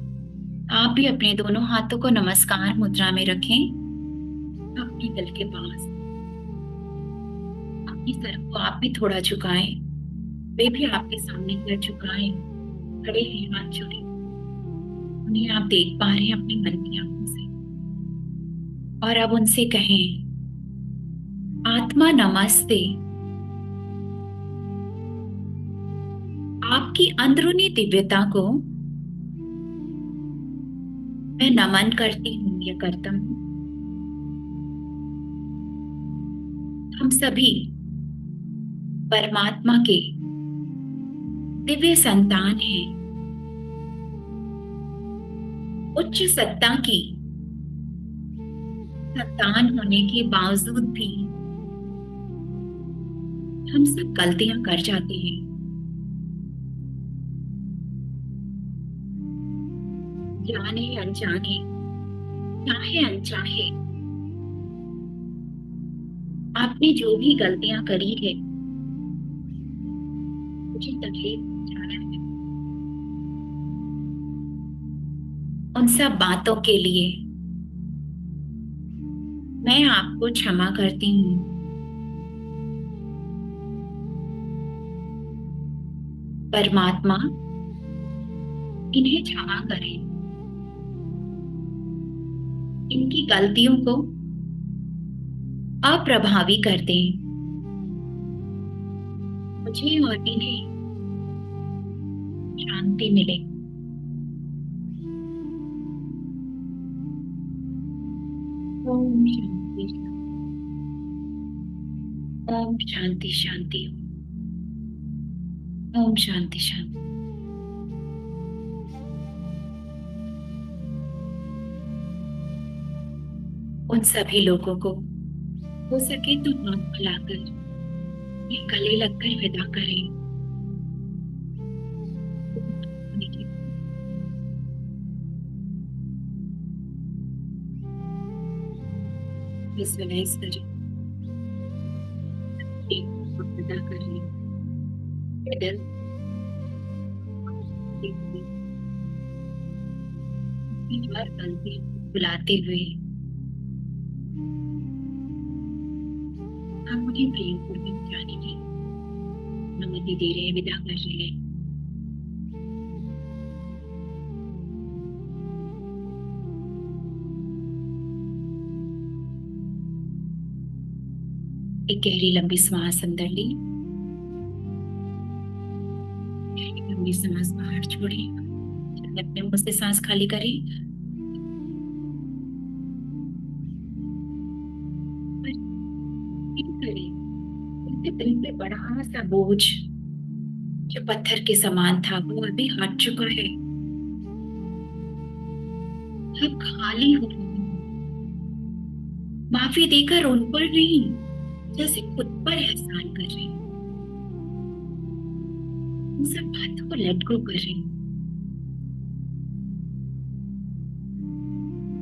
आप भी अपने दोनों हाथों को नमस्कार मुद्रा में रखें, अपने दिल के पास। अपनी सर को आप भी थोड़ा झुकाएं, वे भी आपके सामने सर झुकाएं, खड़े हैं हाथ जोड़े। उन्हें आप देख पा रहे हैं अपने मन की आंखों से। और अब उनसे कहें, आत्मा नमस्ते। आपकी अंदरूनी दिव्यता को मैं नमन करती हूँ या करता हूँ। हम सभी परमात्मा के दिव्य संतान हैं। उच्च सत्ता की संतान होने के बावजूद भी हम सब गलतियां कर जाते हैं। जाने अनजाने, चाहे अनचाहे, आपने जो भी गलतियां करी है, मुझे तकलीफ पहुंचाना है, उन सब बातों के लिए मैं आपको क्षमा करती हूँ। परमात्मा इन्हें क्षमा करें, इनकी गलतियों को अप्रभावी कर दें। मुझे और इन्हें शांति मिले। ओम शांति। ओम शांति शांति। ओम शांति शांति। उन सभी लोगों को हो सके तो हाथ मिलाकर या गले लगकर विदा करें। विजुअलाइज करें, एक को विदा कर लें। दिल की हर गलती बुलाते हुए हम उन्हें प्रेम पूर्वक जाने की अनुमति दे रहे हैं, विदा कर रहे हैं। एक गहरी लंबी सांस अंदर ली, गहरी लंबी सांस बाहर छोड़ी। अपने मुंह से सांस खाली करें। दिल पे बड़ा सा बोझ जो पत्थर के समान था वो अभी हट चुका है। अब खाली हो गई। माफी देकर उन पर नहीं, जैसे खुद पर एहसान कर रही हूँ। उन सब बातों को लेट गो कर रही हूँ।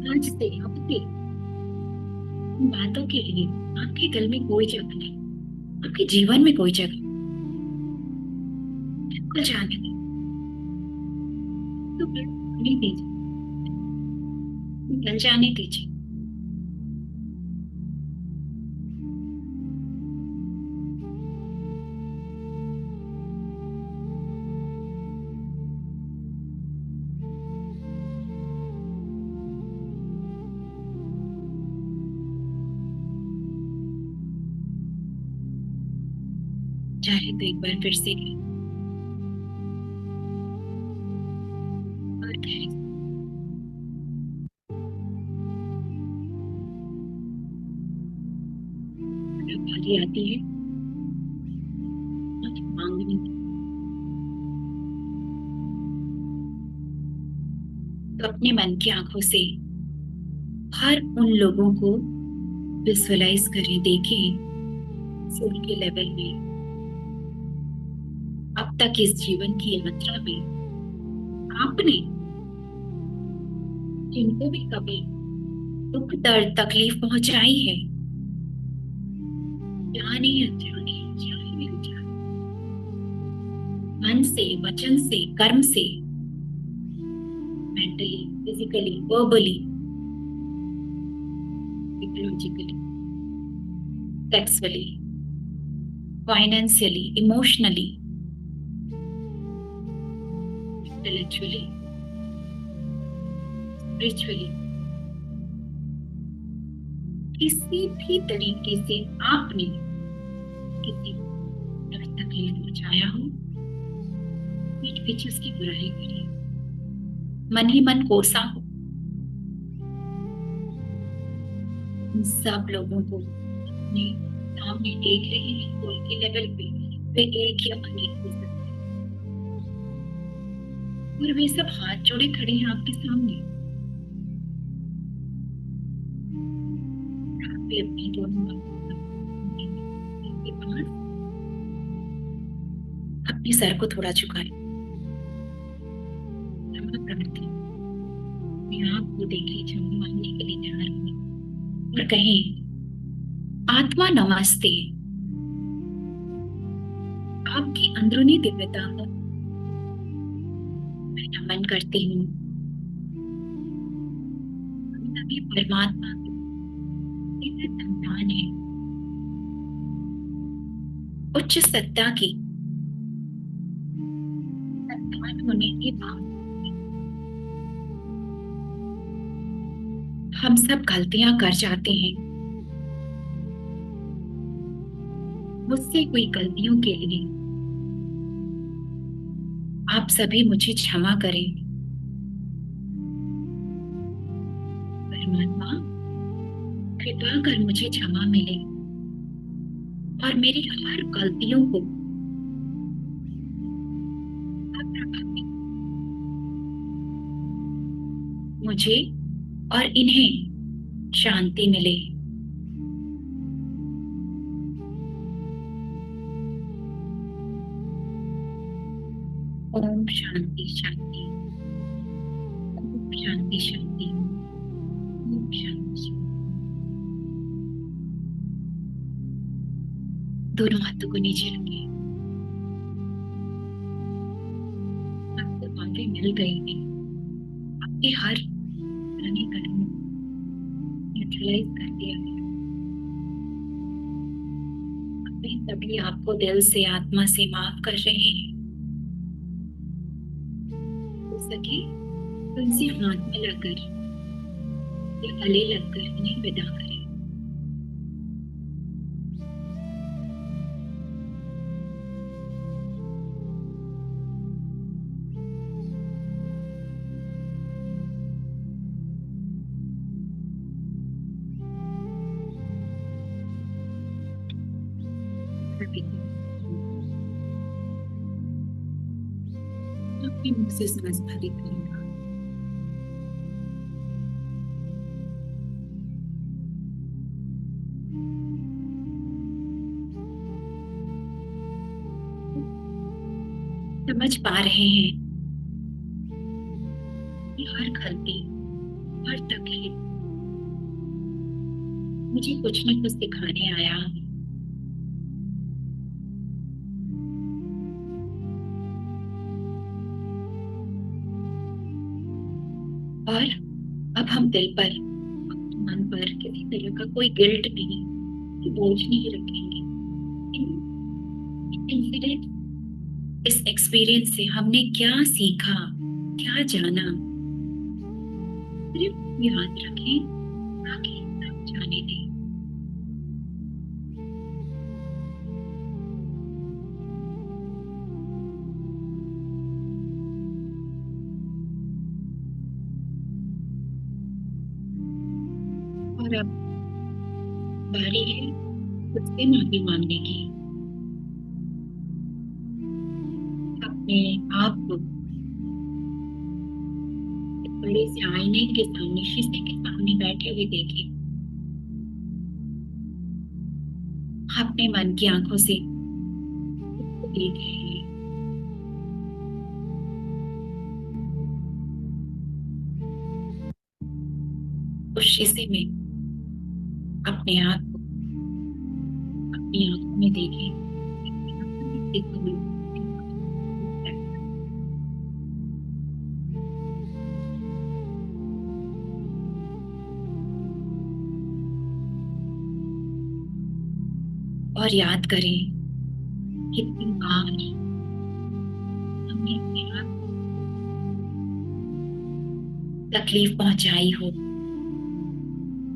आज से अब से उन बातों के लिए आपके दिल में कोई जगह नहीं, आपके जीवन में कोई जगह बिल्कुल जाने नहीं। तो नहीं दीजिए, निकल जाने दीजिए। चाहे तो एक बार फिर से और गहरी भारी आती है मांगने की, तो अपने मन की आंखों से हर उन लोगों को विजुअलाइज करें, देखें सोल के लेवल में। अब तक इस जीवन की यात्रा में आपने जिनको भी कभी दुख दर्द तकलीफ पहुंचाई है, जाने अनजाने, जाने अनजाने, मन से, वचन से, कर्म से, mentally, physically, verbally, psychologically, sexually, financially, emotionally, intellectually, spiritually, किसी भी तरीके से आपने किसी को तकलीफ पहुंचाया हो, पीठ पीछे उसकी बुराई करी, मन ही मन कोसा हो, उन सब लोगों को अपने सामने देख रहे हैं। कोई के लेवल पे वे एक या अनेक हो सकते हैं, और वे सब हाथ जोड़े खड़े हैं आपके सामने। अपनी दोनों के पास अपने सर को थोड़ा झुकाए, प्रवृत्ति मैं आपको देखे क्षमा मांगने के लिए तैयार हूँ, और कहें आत्मा नमस्ते। आपकी अंदरूनी दिव्यता को मैं नमन करती हूँ। सभी परमात्मा की संतान है, उच्च सत्ता की संतान होने के बाद हम सब गलतियां कर जाते हैं। मुझसे हुई गलतियों के लिए आप सभी मुझे क्षमा करें। परमात्मा, कृपा कर मुझे क्षमा मिले और मेरी हर गलतियों को आप प्रभावित, मुझे और इन्हें शांति मिले। ओम शांति शांति। ओम शांति शांति। ओम शांति शांति। दोनों हाथों को नीचे रखें। आपको माफी मिल गई है। आपके हर पुराने कर्म न्यूट्रलाइज कर दिया है। अभी तभी आपको दिल से आत्मा से माफ कर रहे हैं। हो सके तो इनसे हाथ मिलाकर या गले लगकर इन्हें विदा करें। अपने मुंह से सांस भरी करेगा। समझ पा रहे हैं कि हर गलती, हर तकलीफ मुझे कुछ न कुछ सिखाने आया। और अब हम दिल पर, मन पर किसी तरह का कोई गिल्ट नहीं, कोई बोझ नहीं रखेंगे। इंसिडेंट, इस एक्सपीरियंस से हमने क्या सीखा, क्या जाना, सिर्फ याद रखें, बाकी सब जाने दें। और अब बारी है खुद से माफी मांगने की। अपने आप को एक बड़े से आईने के सामने, शीशे के सामने बैठे हुए देखें। अपने मन की आंखों से खुद को देख रहे हैं। उस शीशे में अपने आप को अपनी आंखों में देखें। देखो मैं और याद करें कितनी बार हमने अपने आप को तकलीफ पहुंचाई हो,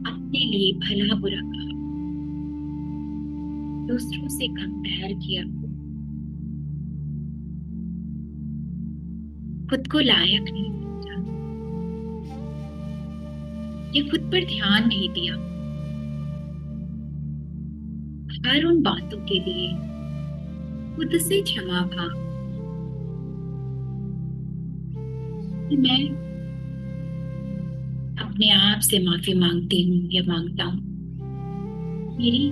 अपने लिए भला बुरा कहा, दूसरों से कंपेयर किया हो, खुद को लायक नहीं समझा, ये खुद पर ध्यान नहीं दिया। हर उन बातों के लिए खुद से क्षमा मांग। मैं अपने आप से माफी मांगती हूँ या मांगता हूँ। मेरी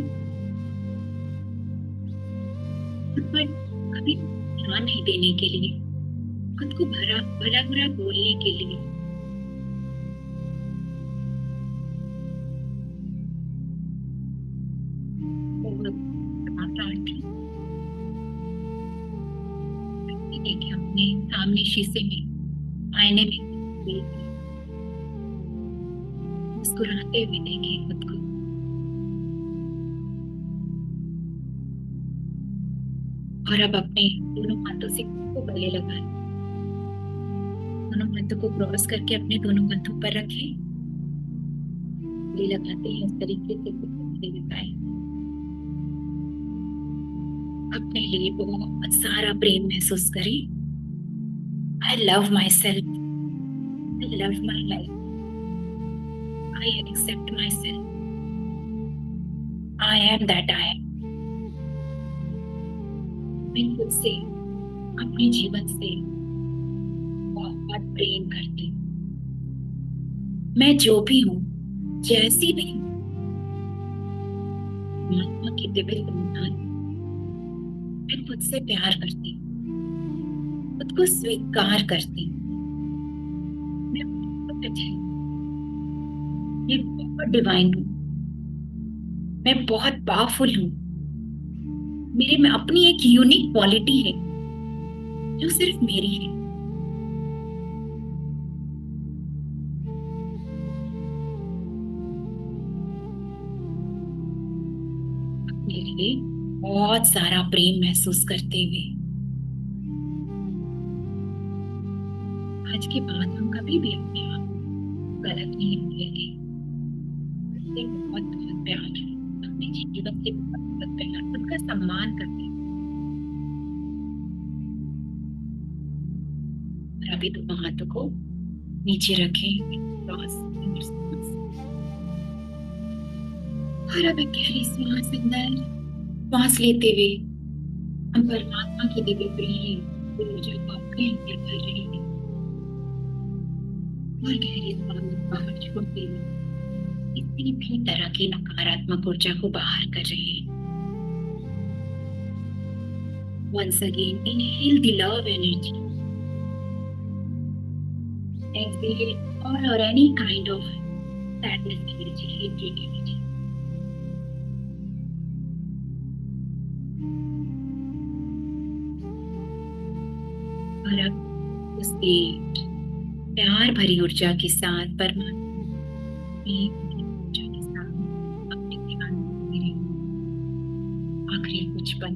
खुद पर कभी ध्यान नहीं देने के लिए, खुद को भला भला बुरा बोलने के लिए, और प्रार्थना देखिए अपने सामने शीशे में, आईने में देख, मुस्कुराते हुए देखें खुद को। और अब अपने दोनों हाथों से खुद को गले लगाएं। दोनों हाथों को क्रॉस करके अपने दोनों कंधों पर रखें उंगली लगाते हैं उस तरीके से खुद को नहीं लगाए। अपने लिए बहुत सारा प्रेम महसूस करें। I love myself, I love my life, I accept myself, I am that I am. मैं खुद से, अपने जीवन से बहुत प्रेम करती हूँ। मैं जो भी हूँ, जैसी भी हूँ, परमात्मा की दिव्य संतान हूँ। मैं खुद से प्यार करती हूँ, खुद को स्वीकार करती हूँ। मैं बहुत अच्छी हूँ, मैं बहुत डिवाइन हूँ, मैं बहुत पावरफुल हूँ। मेरे में अपनी एक यूनिक क्वालिटी है जो सिर्फ मेरी है। अपने लिए बहुत सारा प्रेम महसूस करते हुए आज के बाद हम कभी भी अपने आप को गलत नहीं बोलेंगे। खुद से बहुत बहुत प्यार, अपने जीवन से बहुत बहुत प्यार, खुद का सम्मान करते हैं। और अभी दोनों हाथों को नीचे रखें, क्रॉस फिंगर्स क्रॉस। और अब एक गहरी सांस अंदर, सांस लेते हुए हम परमात्मा की दिव्य प्रेम ऊर्जा को अपने अंदर भर रहे हैं। और गहरी सांस बाहर छोड़ते हुए किसी भी तरह की नकारात्मक ऊर्जा को बाहर कर रहे हैं। Once again, inhale the love energy. Exhale all or any kind of sadness energy, hatred energy. और अब उसके प्यार भरी ऊर्जा के साथ, परमात्मा की ऊर्जा के साथ अपने ध्यान में मेरे आखिरी कुछ पल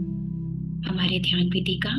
हमारे ध्यान विधि का।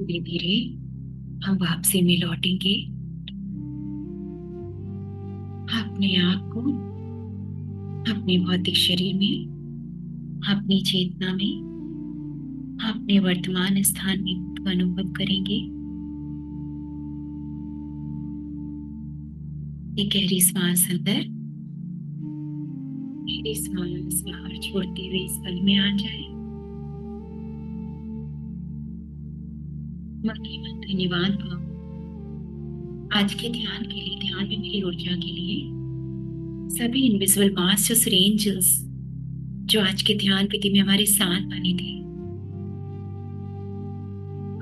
धीरे धीरे हम वापसी में लौटेंगे अपने आप को अपने भौतिक शरीर में, अपनी चेतना में, अपने वर्तमान स्थान में खुद को अनुभव करेंगे। एक गहरी सांस अंदर, गहरी सांस बाहर छोड़ते हुए इस पल में आ जाए। मन ही मन धन्यवाद भाव आज के ध्यान के लिए, ध्यान में मिली ऊर्जा के लिए। सभी इनविजिबल मास्टर्स और एंजल्स जो आज के ध्यान विधि में हमारे साथ बने थे,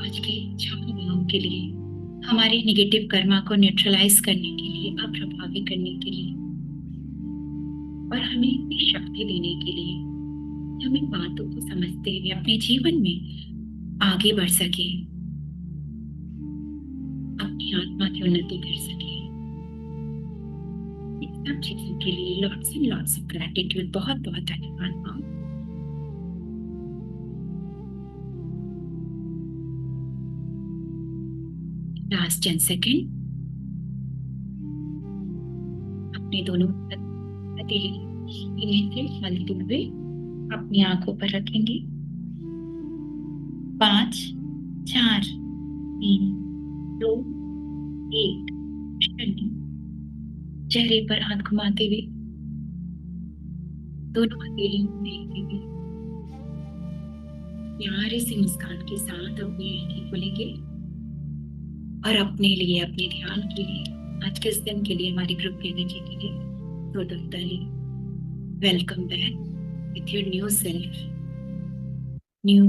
आज के क्षमा भाव के लिए, हमारे नेगेटिव कर्मा को न्यूट्रलाइज करने के लिए, अप्रभावी करने के लिए और हमें इतनी शक्ति देने के लिए कि हम इन बातों को समझते हुए अपने जीवन में आगे बढ़ सके, अपनी आत्मा की उन्नति कर सके। इन सब चीजों के लिए lots and lots of gratitude, बहुत बहुत धन्यवाद माँ। लास्ट 10 सेकेंड अपने दोनों हथेली चलते हुए अपनी आंखों पर रखेंगे। 5 4 3 2 1 शून्य। चेहरे पर हाथ घुमाते हुए दोनों हथेलियों को देखते हुए प्यारे से मुस्कान के साथ अपनी आंखें खोलेंगे और अपने लिए, अपने ध्यान के लिए, आज के इस दिन के लिए, हमारी ग्रुप की एनर्जी के लिए welcome back with your new self, new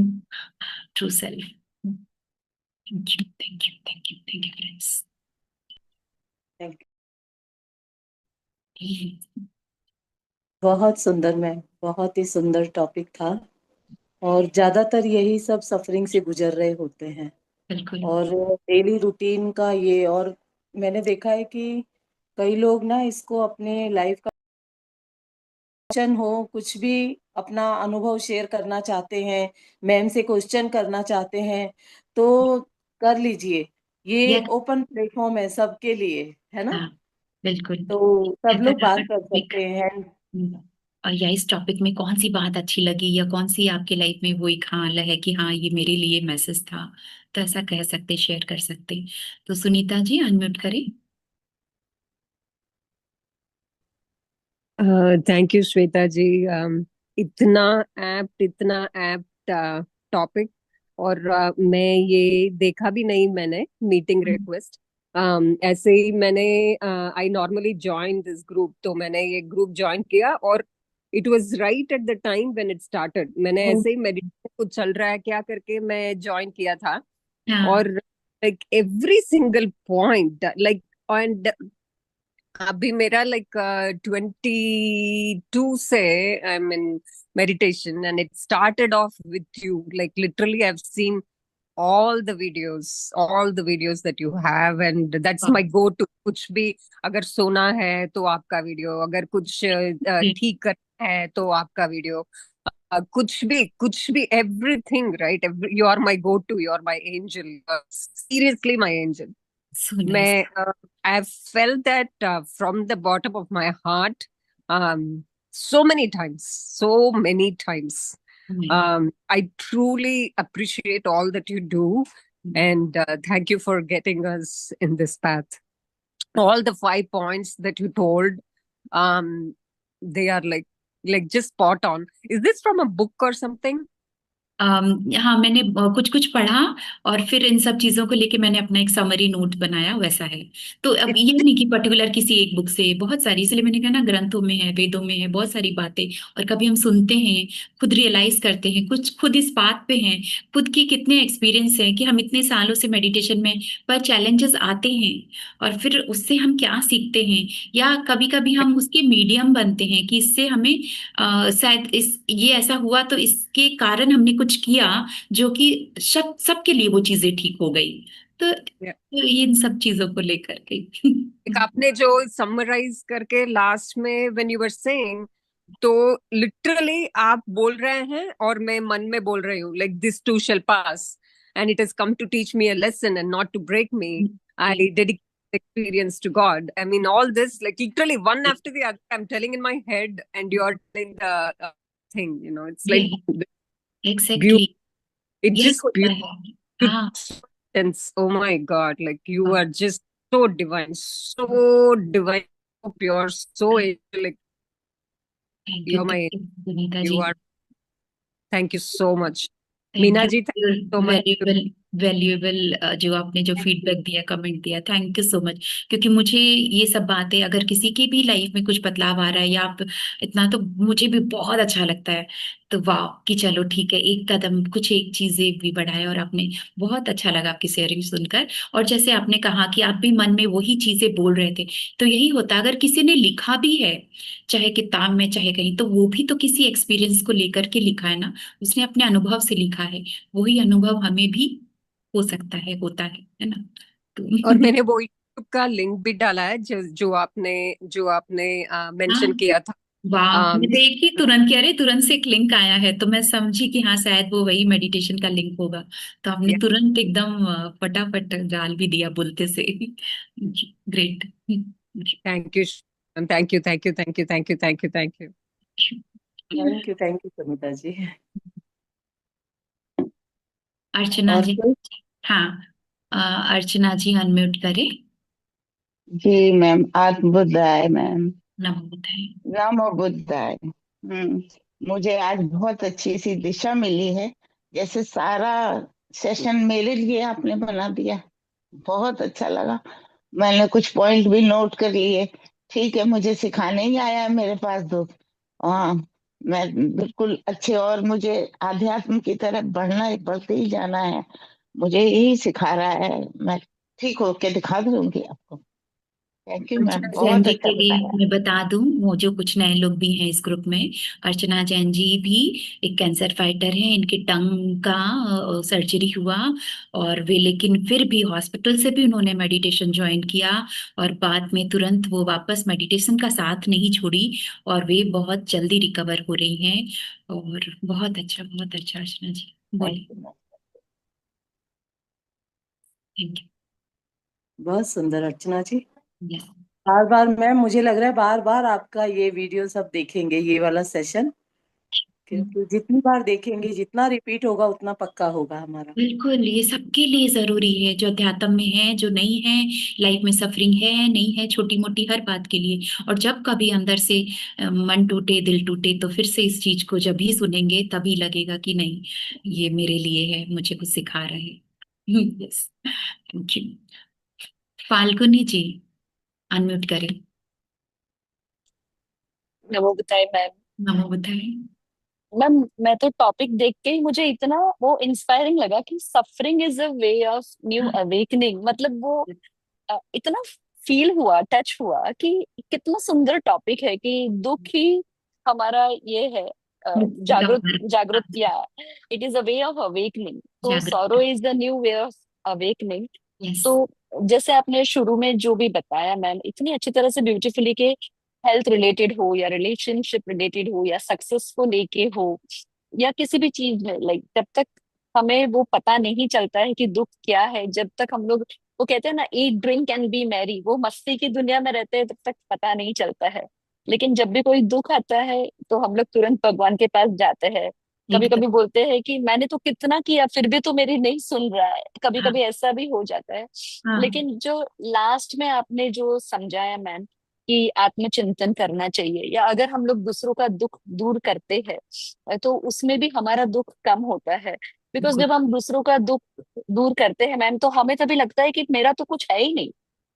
true self. Thank you, thank you, thank you, thank you friends. Thank you. बहुत सुंदर मैम, बहुत ही सुंदर टॉपिक था और ज्यादातर यही सब सफरिंग से गुजर रहे होते हैं बिल्कुल। और डेली रूटीन का ये, और मैंने देखा है कि कई लोग ना इसको अपने लाइफ का क्वेश्चन हो, कुछ भी अपना अनुभव शेयर करना चाहते हैं, मैम से क्वेश्चन करना चाहते हैं तो कर लीजिए। ये यस, ओपन प्लेटफॉर्म है सबके लिए, है ना? हाँ, बिल्कुल। तो सब ऐसा लोग रहा बात कर टॉपिक, सकते हैं। और या इस टॉपिक में कौन सी बात अच्छी लगी या कौन सी आपके लाइफ में वो एक हाँ है कि हाँ ये मेरे लिए मैसेज था, तो ऐसा कह सकते, शेयर कर सकते। तो सुनीता जी अनम्यूट करें। थैंक यू श्वेता जी। इतना इतना एप्ट टॉपिक, और मैं ये देखा भी नहीं मैंने मीटिंग रिक्वेस्ट। ऐसे ही मैंने I normally join this group, तो मैंने ये ग्रुप ज्वाइन किया और it was right at the time when it started. मैंने ऐसे ही मेडिटेशन कुछ चल रहा है क्या करके मैं ज्वाइन किया था, हाँ, और like every single point like, and अभी मेरा लाइक 22 से I am in meditation, and it started off with you. Like literally I have seen all the videos that you have, and that's my go to। कुछ भी अगर सोना है तो आपका वीडियो, अगर कुछ ठीक करना है तो आपका वीडियो, कुछ भी everything right. You are my go to, you are my angel, seriously my angel. So nice. मैं I've felt that from the bottom of my heart, so many times, so many times. I truly appreciate all that you do, and thank you for getting us in this path. All the 5 points that you told, um, they are like just spot on. Is this from a book or something? हाँ, मैंने कुछ कुछ पढ़ा और फिर इन सब चीजों को लेके मैंने अपना एक समरी नोट बनाया, वैसा है। तो अब ये नहीं कि पर्टिकुलर किसी एक बुक से, बहुत सारी, इसलिए मैंने कहा ना, ग्रंथों में है, वेदों में है, बहुत सारी बातें। और कभी हम सुनते हैं, खुद रियलाइज करते हैं, कुछ खुद इस बात पे हैं, खुद की कितने एक्सपीरियंस है कि हम इतने सालों से मेडिटेशन में, पर चैलेंजेस आते हैं और फिर उससे हम क्या सीखते हैं, या कभी कभी हम उसके मीडियम बनते हैं कि इससे हमें शायद इस ये ऐसा हुआ तो इसके कारण हमने कुछ किया जो कि सबके लिए वो चीजें ठीक हो गई। तो ये इन सब चीजों को लेकर के एक आपने जो समराइज करके लास्ट में व्हेन यू वर सेइंग, तो लिटरली आप बोल रहे हैं और मैं मन में बोल रही हूँ like this to shell pass. and it has come to teach me a lesson and not to break me. I Yes. dedicate the experience to God. I mean, all this, like literally one after the other, I'm telling in my head, and you're telling the thing. It's like यही beautiful. एग्जैक्टली It's यही just होता beautiful. है। हाँ। And oh my God, like you are just so divine, so pure, so angelic. Thank you, You're my, Sunita ji. you are. Thank you so much, thank Meena you, ji. Thank you so much. Valuable valuable जो आपने जो फीडबैक दिया, कमेंट दिया, थैंक यू सो मच। क्योंकि मुझे ये सब बातें, अगर किसी की भी लाइफ में कुछ बदलाव आ रहा है या आप इतना, तो मुझे भी बहुत अच्छा लगता है। तो वाह, कि चलो ठीक है, एक कदम, कुछ एक चीजें भी बढ़ाए। और आपने, बहुत अच्छा लगा आपकी शेयरिंग सुनकर। और जैसे आपने कहा कि आप भी मन में वही चीजें बोल रहे थे, तो यही होता है, अगर किसी ने लिखा भी है, चाहे किताब में चाहे कहीं, तो वो भी तो किसी एक्सपीरियंस को लेकर के लिखा है ना, उसने अपने अनुभव से लिखा है। वही अनुभव हमें भी हो सकता है, होता है ना। तो और मैंने वो YouTube का लिंक भी डाला है, जो आपने हाँ, मेंशन किया था। वाह, मैं um, देखी तुरंत कि अरे तुरंत से एक लिंक आया है, तो मैं समझी कि हाँ, शायद वो वही मेडिटेशन का लिंक होगा। तो आपने yeah, तुरंत एकदम फटाफट डाल भी दिया बोलते से। Great. thank you, Shubham. Thank you. Thank you Sunita ji. Archana और जी। कोई? हाँ, अ, अर्चना जी अनम्यूट करें। जी मैम, आत्मबुद्धाय मैम। नमो बुद्धाय। नमो बुद्धाय। मुझे आज बहुत अच्छी सी दिशा मिली है। जैसे सारा सेशन मेरे लिए आपने बना दिया, बहुत अच्छा लगा। मैंने कुछ पॉइंट भी नोट कर लिए। ठीक है, मुझे सिखाने ही आया है मेरे पास दो। हाँ, मैं बिल्कुल अच्छे, और मुझे आध्यात्म की तरफ बढ़ते ही जाना है। मुझे यही सिखा रहा है। मैं ठीक होके दिखा दूंगी आपको। थैंक यू मैम, अर्चना जैन बहुत जी अच्छा के लिए बताया। मैं बता दूं, वो जो कुछ नए लोग भी हैं इस ग्रुप में, अर्चना जैन जी भी एक कैंसर फाइटर हैं। इनके टंग का सर्जरी हुआ, और वे, लेकिन फिर भी हॉस्पिटल से भी उन्होंने मेडिटेशन ज्वाइन किया, और बाद में तुरंत वो वापस मेडिटेशन का साथ नहीं छोड़ी, और वे बहुत जल्दी रिकवर हो रही हैं। और बहुत अच्छा अर्चना जी, थैंक बोलिए। You ma'am. थैंक बहुत सुंदर अर्चना जी। यू। बार बार मैम, मुझे लग रहा है बार बार आपका ये वीडियो सब देखेंगे, ये वाला सेशन। क्योंकि जितनी बार देखेंगे, जितना रिपीट होगा, उतना पक्का होगा हमारा। बिल्कुल, ये सबके लिए जरूरी है, जो अध्यात्म में है, जो नहीं है, लाइफ में सफरिंग है नहीं है, छोटी मोटी हर बात के लिए। और जब कभी अंदर से मन टूटे, दिल टूटे, तो फिर से इस चीज को जब भी सुनेंगे, तभी लगेगा कि नहीं, ये मेरे लिए है, मुझे कुछ सिखा रहे हैं। Yes, thank you. Falguni ji unmute करें। नमो बुद्धाय मैम। नमो बुद्धाय। मैम, मैं तो टॉपिक देख के ही मुझे इतना वो इंस्पायरिंग लगा कि suffering is a way of new awakening. मतलब वो इतना फील हुआ, टच हुआ कि कितना सुंदर टॉपिक है कि दुख ही हमारा ये है, मुक्ति का जागृत मार्ग। जागृत या it is a way of awakening. तो सॉरो जागरूकता। Is the new way of awakening. Yes. तो जैसे आपने शुरू में जो भी बताया मैम, इतनी अच्छी तरह से ब्यूटीफुली, के हेल्थ रिलेटेड हो या रिलेशनशिप रिलेटेड हो या सक्सेस को लेके हो या किसी भी चीज में, लाइक जब तक हमें वो पता नहीं चलता है कि दुख क्या है, जब तक हम लोग, वो कहते हैं ना, eat drink and B Mary, वो मस्ती की दुनिया में रहते हैं, तब तक पता नहीं चलता है। लेकिन जब भी कोई दुख आता है तो हम लोग तुरंत भगवान के पास जाते हैं। कभी एकदम। कभी बोलते हैं कि मैंने तो कितना किया फिर भी तो मेरी नहीं सुन रहा है, कभी हाँ। कभी ऐसा भी हो जाता है। हाँ। लेकिन जो लास्ट में आपने जो समझाया मैम कि आत्मचिंतन करना चाहिए, या अगर हम लोग दूसरों का दुख दूर करते हैं तो उसमें भी हमारा दुख कम होता है। बिकॉज बहुत। जब हम दूसरों का दुख दूर करते हैं मैम, तो हमें तभी लगता है कि मेरा तो कुछ है ही नहीं,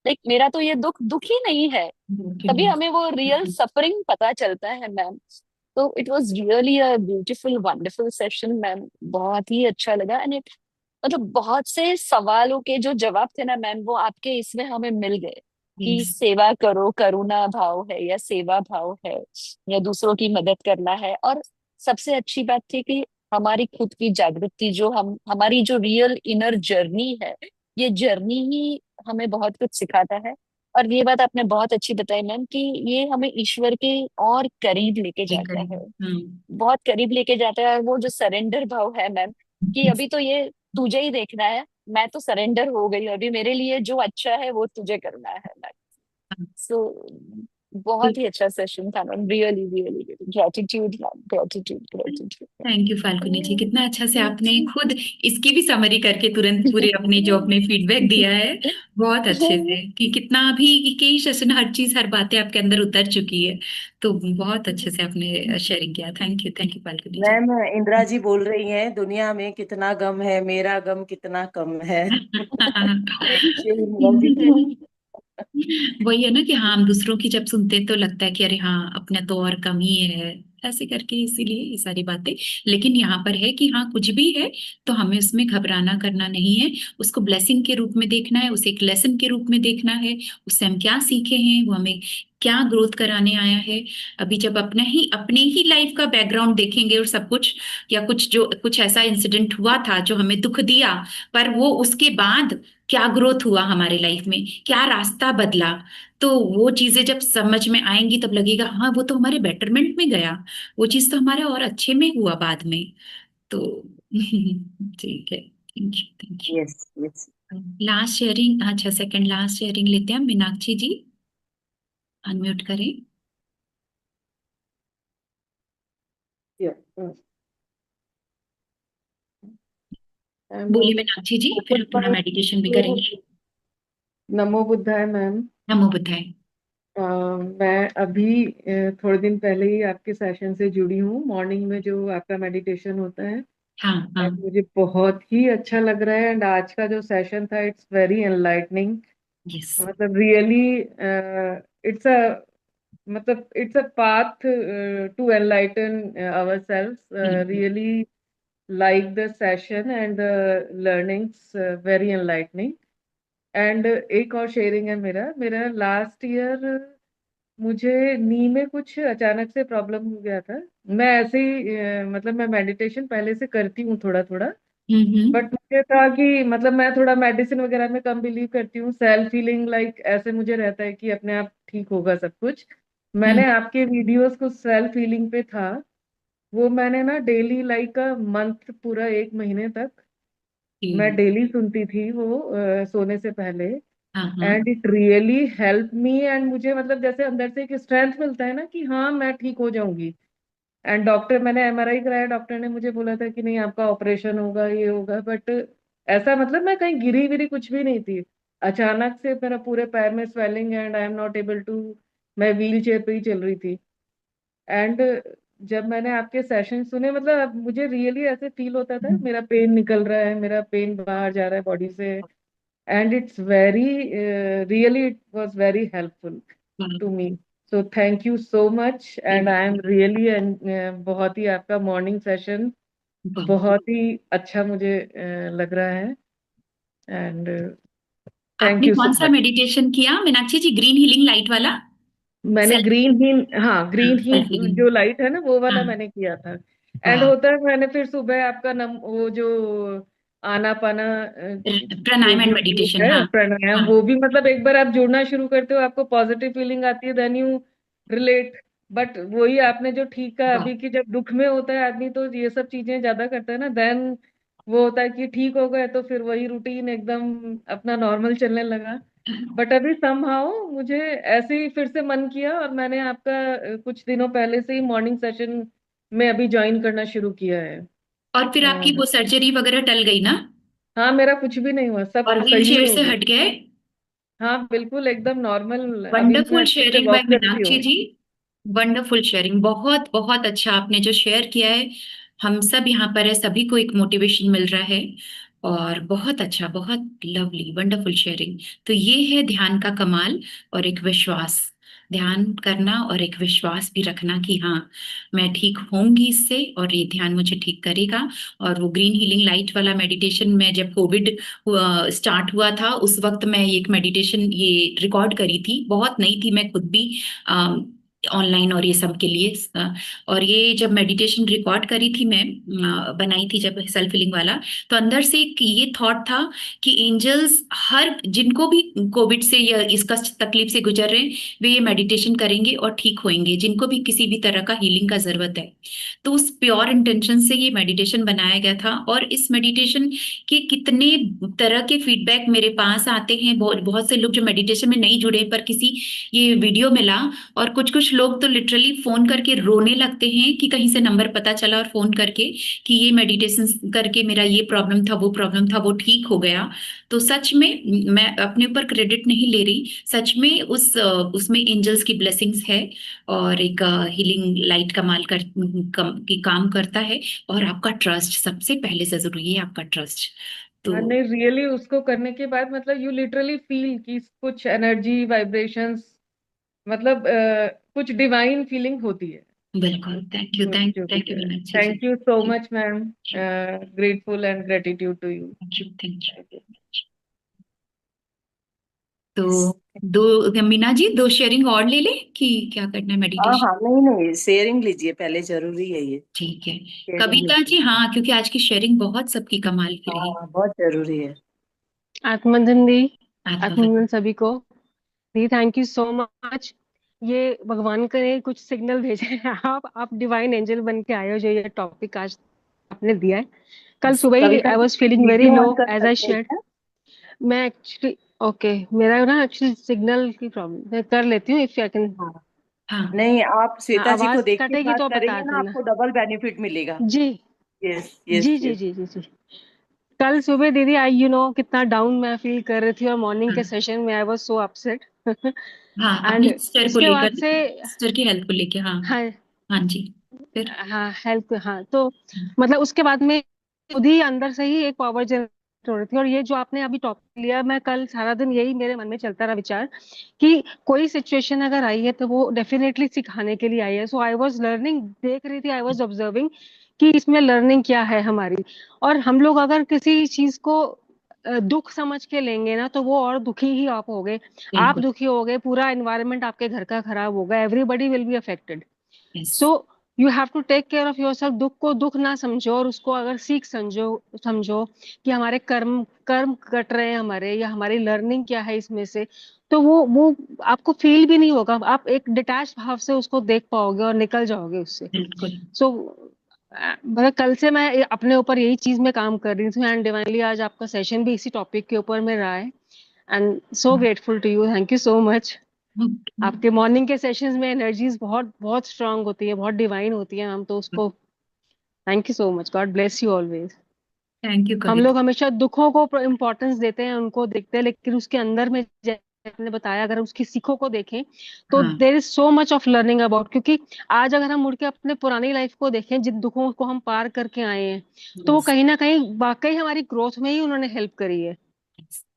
लाइक मेरा तो ये दुख दुख ही नहीं है। तभी बहुत। हमें वो रियल सफरिंग पता चलता है मैम। तो it was really a beautiful wonderful session ma'am, बहुत ही अच्छा लगा। एंड इट, मतलब बहुत से सवालों के जो जवाब थे ना मैम, वो आपके इसमें हमें मिल गए कि यस। सेवा करो, करुणा भाव है या सेवा भाव है, या दूसरों की मदद करना है। और सबसे अच्छी बात थी कि हमारी खुद की जागृति, जो हमारी जो रियल इनर जर्नी है, ये जर्नी ही हमें बहुत कुछ सिखाता है। और ये बात आपने बहुत अच्छी बताई मैम कि ये हमें ईश्वर के और करीब लेके जाता लेकर। है, बहुत करीब लेके जाता है। और वो जो सरेंडर भाव है मैम, कि अभी तो ये तुझे ही देखना है, मैं तो सरेंडर हो गई हूँ अभी, मेरे लिए जो अच्छा है वो तुझे करना है। सो बहुत ही अच्छा सेशन था ma'am, really really gratitude ma'am, gratitude gratitude. Thank you Falguni ji, कितना अच्छा से आपने खुद इसकी भी समरी करके तुरंत पूरे अपने जो अपने फीडबैक दिया है, बहुत अच्छे से, कि कितना भी कई सेशन हर चीज हर बातें आपके अंदर उतर चुकी है, तो बहुत अच्छे से आपने शेयरिंग किया। Thank you Falguni ji. Ma'am, Indira ji बोल रही हैं, दुनिया में कितना गम है, मेरा गम कितना कम है। Thank you Indira ji. वही है ना कि हाँ, हम दूसरों की जब सुनते हैं तो लगता है कि अरे हाँ, अपना तो और कम ही है, ऐसे करके, इसीलिए ये सारी बातें। लेकिन यहाँ पर है कि हाँ, कुछ भी है तो हमें उसमें घबराना करना नहीं है, उसको ब्लेसिंग के रूप में देखना है, उसे एक लेसन के रूप में देखना है, उससे हम क्या सीखे हैं, वो हमें क्या ग्रोथ कराने आया है। अभी जब अपने ही लाइफ का बैकग्राउंड देखेंगे और सब कुछ, या कुछ ऐसा इंसिडेंट हुआ था जो हमें दुख दिया, पर वो उसके बाद क्या ग्रोथ हुआ हमारे लाइफ में, क्या रास्ता बदला, तो वो चीजें जब समझ में आएंगी तब लगेगा हाँ, वो तो हमारे बेटरमेंट में गया, वो चीज तो हमारे और अच्छे में हुआ बाद में। तो ठीक है, thank yes yes. You. Last sharing, अच्छा सेकंड लास्ट शेयरिंग लेते हैं, मीनाक्षी जी अनम्यूट करें। बोलिए मीनाक्षी जी, फिर अपना मेडिटेशन भी करेंगे। नमो बुद्धाय मैम। नमो बुद्धाय। मैं अभी थोड़े दिन पहले ही आपके सेशन से जुड़ी हूँ, मॉर्निंग में जो आपका मेडिटेशन होता है, हाँ हाँ। एंड मुझे बहुत ही अच्छा लग रहा है। एंड आज का जो सेशन था, इट्स वेरी एनलाइटनिंग। यस। मतलब रियली इट्स अ मतलब it's a path to enlighten our selves. बिल्कुल। Really like the session and the learnings, very enlightening. And एक और शेयरिंग है मेरा मेरा लास्ट ईयर मुझे नी में कुछ अचानक से प्रॉब्लम हो गया था। मैं ऐसे ही मतलब मैं मेडिटेशन पहले से करती हूँ थोड़ा थोड़ा, हम्म। बट मुझे था कि मतलब मैं थोड़ा मेडिसिन वगैरह में कम बिलीव करती हूँ। सेल्फ फीलिंग लाइक ऐसे मुझे रहता है कि अपने आप ठीक होगा सब कुछ। हम्म। मैंने आपके वीडियोस को सेल्फ फीलिंग पे था, वो मैंने ना डेली लाइक अ मंथ, पूरा एक महीने तक मैं हम्म। डेली सुनती थी वो सोने से पहले। हाँ हाँ। And it really help me, and मुझे मतलब जैसे अंदर से एक स्ट्रेंथ मिलता है ना कि हाँ मैं ठीक हो जाऊंगी। एंड डॉक्टर, मैंने एमआरआई कराया, डॉक्टर ने मुझे बोला था कि नहीं आपका ऑपरेशन होगा, ये होगा, बट ऐसा मतलब मैं कहीं गिरी विरी कुछ भी नहीं थी। अचानक से मेरा पूरे पैर में swelling, and I am not able to, मैं व्हील चेयर पे ही चल रही थी। एंड जब मैंने आपके सेशन सुने, मतलब अब मुझे रियली ऐसे फील होता था मेरा पेन निकल रहा है, मेरा पेन बाहर जा रहा है बॉडी से। And it's very really it was very helpful to me. So thank you so much, and I am really, बहुत ही आपका मॉर्निंग सेशन बहुत। बहुत ही अच्छा मुझे लग रहा है। एंड थैंक आपने यू कौन सो सा मच। मेडिटेशन किया मीनाक्षी जी, ग्रीन हीलिंग लाइट वाला? मैंने सेल्फ। ग्रीन ही, हाँ ग्रीन ही सेल्फ हीलिंग। जो लाइट है ना वो वाला हाँ। मैंने किया था। एंड वाह। होता है, मैंने फिर सुबह आपका वो जो आना पाना जो प्राणायाम भी एंड मेडिटेशन, है हाँ। प्राणायाम, हाँ वो भी मतलब एक बार आप जुड़ना शुरू करते हो आपको पॉजिटिव फीलिंग आती है, देन यू रिलेट। बट वही आपने जो ठीक कहा वाह। अभी कि जब दुख में होता है आदमी तो ये सब चीजें ज्यादा करता है ना, देन वो होता है कि ठीक हो गए तो फिर वही रूटीन एकदम अपना नॉर्मल चलने लगा। बट अभी समहाउ मुझे ऐसे ही फिर से मन किया, और मैंने आपका कुछ दिनों पहले से ही मॉर्निंग सेशन में अभी ज्वाइन करना शुरू किया है। और फिर आपकी अ, वो सर्जरी वगैरह टल गई ना? हाँ मेरा कुछ भी नहीं हुआ, सब और व्हील सही चेयर हो से गया। हट गए? हाँ बिल्कुल एकदम नॉर्मल, अभी मैं वंडरफुल अच्छे से शेयरिंग बाय वॉक करती मीनाक्षी हूँ। जी। वंडरफुल शेयरिंग, बहुत बहुत अच्छा आपने जो शेयर किया है, हम सब यहाँ पर है, सभी को एक मोटिवेशन मिल रहा है, और बहुत अच्छा, बहुत लवली वंडरफुल शेयरिंग। तो ये है ध्यान का कमाल, और एक विश्वास, ध्यान करना और एक विश्वास भी रखना कि हाँ, मैं ठीक होंगी इससे, और ये ध्यान मुझे ठीक करेगा। और वो ग्रीन हीलिंग लाइट वाला मेडिटेशन, मैं जब कोविड स्टार्ट हुआ था उस वक्त मैं एक मेडिटेशन ये रिकॉर्ड करी थी, बहुत नई थी मैं खुद भी, ऑनलाइन और ये सब के लिए। और ये जब मेडिटेशन रिकॉर्ड करी थी मैं, बनाई थी जब सेल्फ हीलिंग वाला, तो अंदर से एक ये थॉट था कि एंजल्स हर जिनको भी कोविड से या इसका तकलीफ से गुजर रहे हैं, वे ये मेडिटेशन करेंगे और ठीक होंगे, जिनको भी किसी भी तरह का हीलिंग का जरूरत है। तो उस प्योर इंटेंशन से ये मेडिटेशन बनाया गया था। और इस मेडिटेशन के कितने तरह के फीडबैक मेरे पास आते हैं, बहुत बहुत से लोग जो मेडिटेशन में नहीं जुड़े पर किसी ये वीडियो मिला, और कुछ कुछ लोग तो लिटरली फोन करके रोने लगते हैं कि कहीं से नंबर पता चला और फोन करके कि ये मेडिटेशन करके मेरा ये प्रॉब्लम था वो ठीक हो गया। तो सच में मैं अपने ऊपर क्रेडिट नहीं ले रही, सच में उसमें एंजल्स की ब्लेसिंग्स है, और एक हीलिंग लाइट की काम करता है। और आपका ट्रस्ट सबसे पहले से जरूरी है, आपका ट्रस्ट। तो नहीं, रियली उसको करने के बाद मतलब यू लिटरली फील कि कुछ एनर्जी वाइब्रेशंस, मतलब कुछ डिवाइन फीलिंग होती है। बिल्कुल, थैंक यू, जो थैंक जो भी thank you very much ji. Thank you so much ma'am, grateful and gratitude to you. Thank you, thank you. तो दो मीना जी, दो शेयरिंग और ले ले कि क्या करना है हाँ मेडिटेशन? हाँ, नहीं नहीं, शेयरिंग लीजिए पहले, जरूरी है ये। ठीक है। शेयरिंग कविता जी, लीजिए। हाँ, क्योंकि आज की शेयरिंग बहुत सबकी कमाल की रही। हाँ, बहुत जरूरी है। आत्मबंधन दी, आत्मबंधन। आत्मबंधन सभी को दी। Thank you so much. ये भगवान करे कुछ सिग्नल भेजे हैं। आप डिवाइन एंजल बन के आए हो, जो ये टॉपिक आज आपने दिया है। कल सुबह ही कविता आई ji, was feeling very video लो ऑन कर एज आई सकते हैं शेयर्ड। क्या? मैं एक्चुअली ओके, मेरा ना एक्चुअली सिग्नल की प्रॉब्लम, मैं कर लेती हूँ इफ आई कैन। हाँ, हाँ नहीं, आप हाँ, श्वेता जी को आवाज देख के कटेगी बात तो बता करेंगे ना, देना। आपको डबल बेनिफिट मिलेगा। जी यस जी यस जी यस। जी जी जी। कल सुबह दीदी आई कितना डाउन मैं फील कर रही थी, और मॉर्निंग के हाँ सेशन में आई वाज सो अपसेट। हाँ, अपनी एंड सिस्टर को उसके बाद लेकर, से सिस्टर की हेल्प को लेके, हाँ। हाँ हाँ जी। फिर? हाँ हेल्प, हाँ तो मतलब उसके बाद में खुद ही अंदर से ही एक पावर जनरेट हो रही थी। और ये जो आपने अभी टॉपिक लिया, मैं कल सारा दिन यही मेरे मन में चलता रहा विचार कि कोई सिचुएशन अगर आई है तो वो डेफिनेटली सिखाने के लिए आई है। सो आई वाज लर्निंग, देख रही थी, आई वाज ऑब्जर्विंग कि इसमें लर्निंग क्या है हमारी। और हम लोग अगर किसी चीज को दुख समझ के लेंगे ना, तो वो और दुखी ही आप होगे। आप बिल्कुल। दुखी हो गए, पूरा एनवायरनमेंट आपके घर का खराब होगा, everybody will be affected. Yes. So you have to take care of yourself. दुख को दुख ना समझो, और उसको अगर सीख समझो, समझो कि हमारे कर्म कर्म कट रहे हैं हमारे, या हमारी लर्निंग क्या है इसमें से। तो वो आपको फील भी नहीं होगा, आप एक डिटैच भाव से उसको देख पाओगे और निकल जाओगे उससे। बिल्कुल। सो मतलब कल से मैं अपने ऊपर यही चीज में काम कर रही थी, एंड डिवाइनली आज आपका सेशन भी इसी टॉपिक के ऊपर में रहा है। And so grateful to you, thank you so much. आपके मॉर्निंग के सेशंस में एनर्जीज बहुत बहुत स्ट्रांग होती है, बहुत डिवाइन होती है मैम, तो उसको thank you so much, God bless you always. Thank you हम कविता। लोग हमेशा दुखों को इम्पोर्टेंस देते हैं, उनको देखते हैं, लेकिन उसके अंदर में जैसे आपने बताया, अगर उसकी सीखों को देखें तो हाँ। There is so much of learning about. क्योंकि आज अगर हम मुड़ के अपने पुरानी लाइफ को देखें, जिन दुखों को हम पार करके आए हैं, तो वो यस। कहीं ना कहीं वाकई हमारी ग्रोथ में ही उन्होंने हेल्प करी है।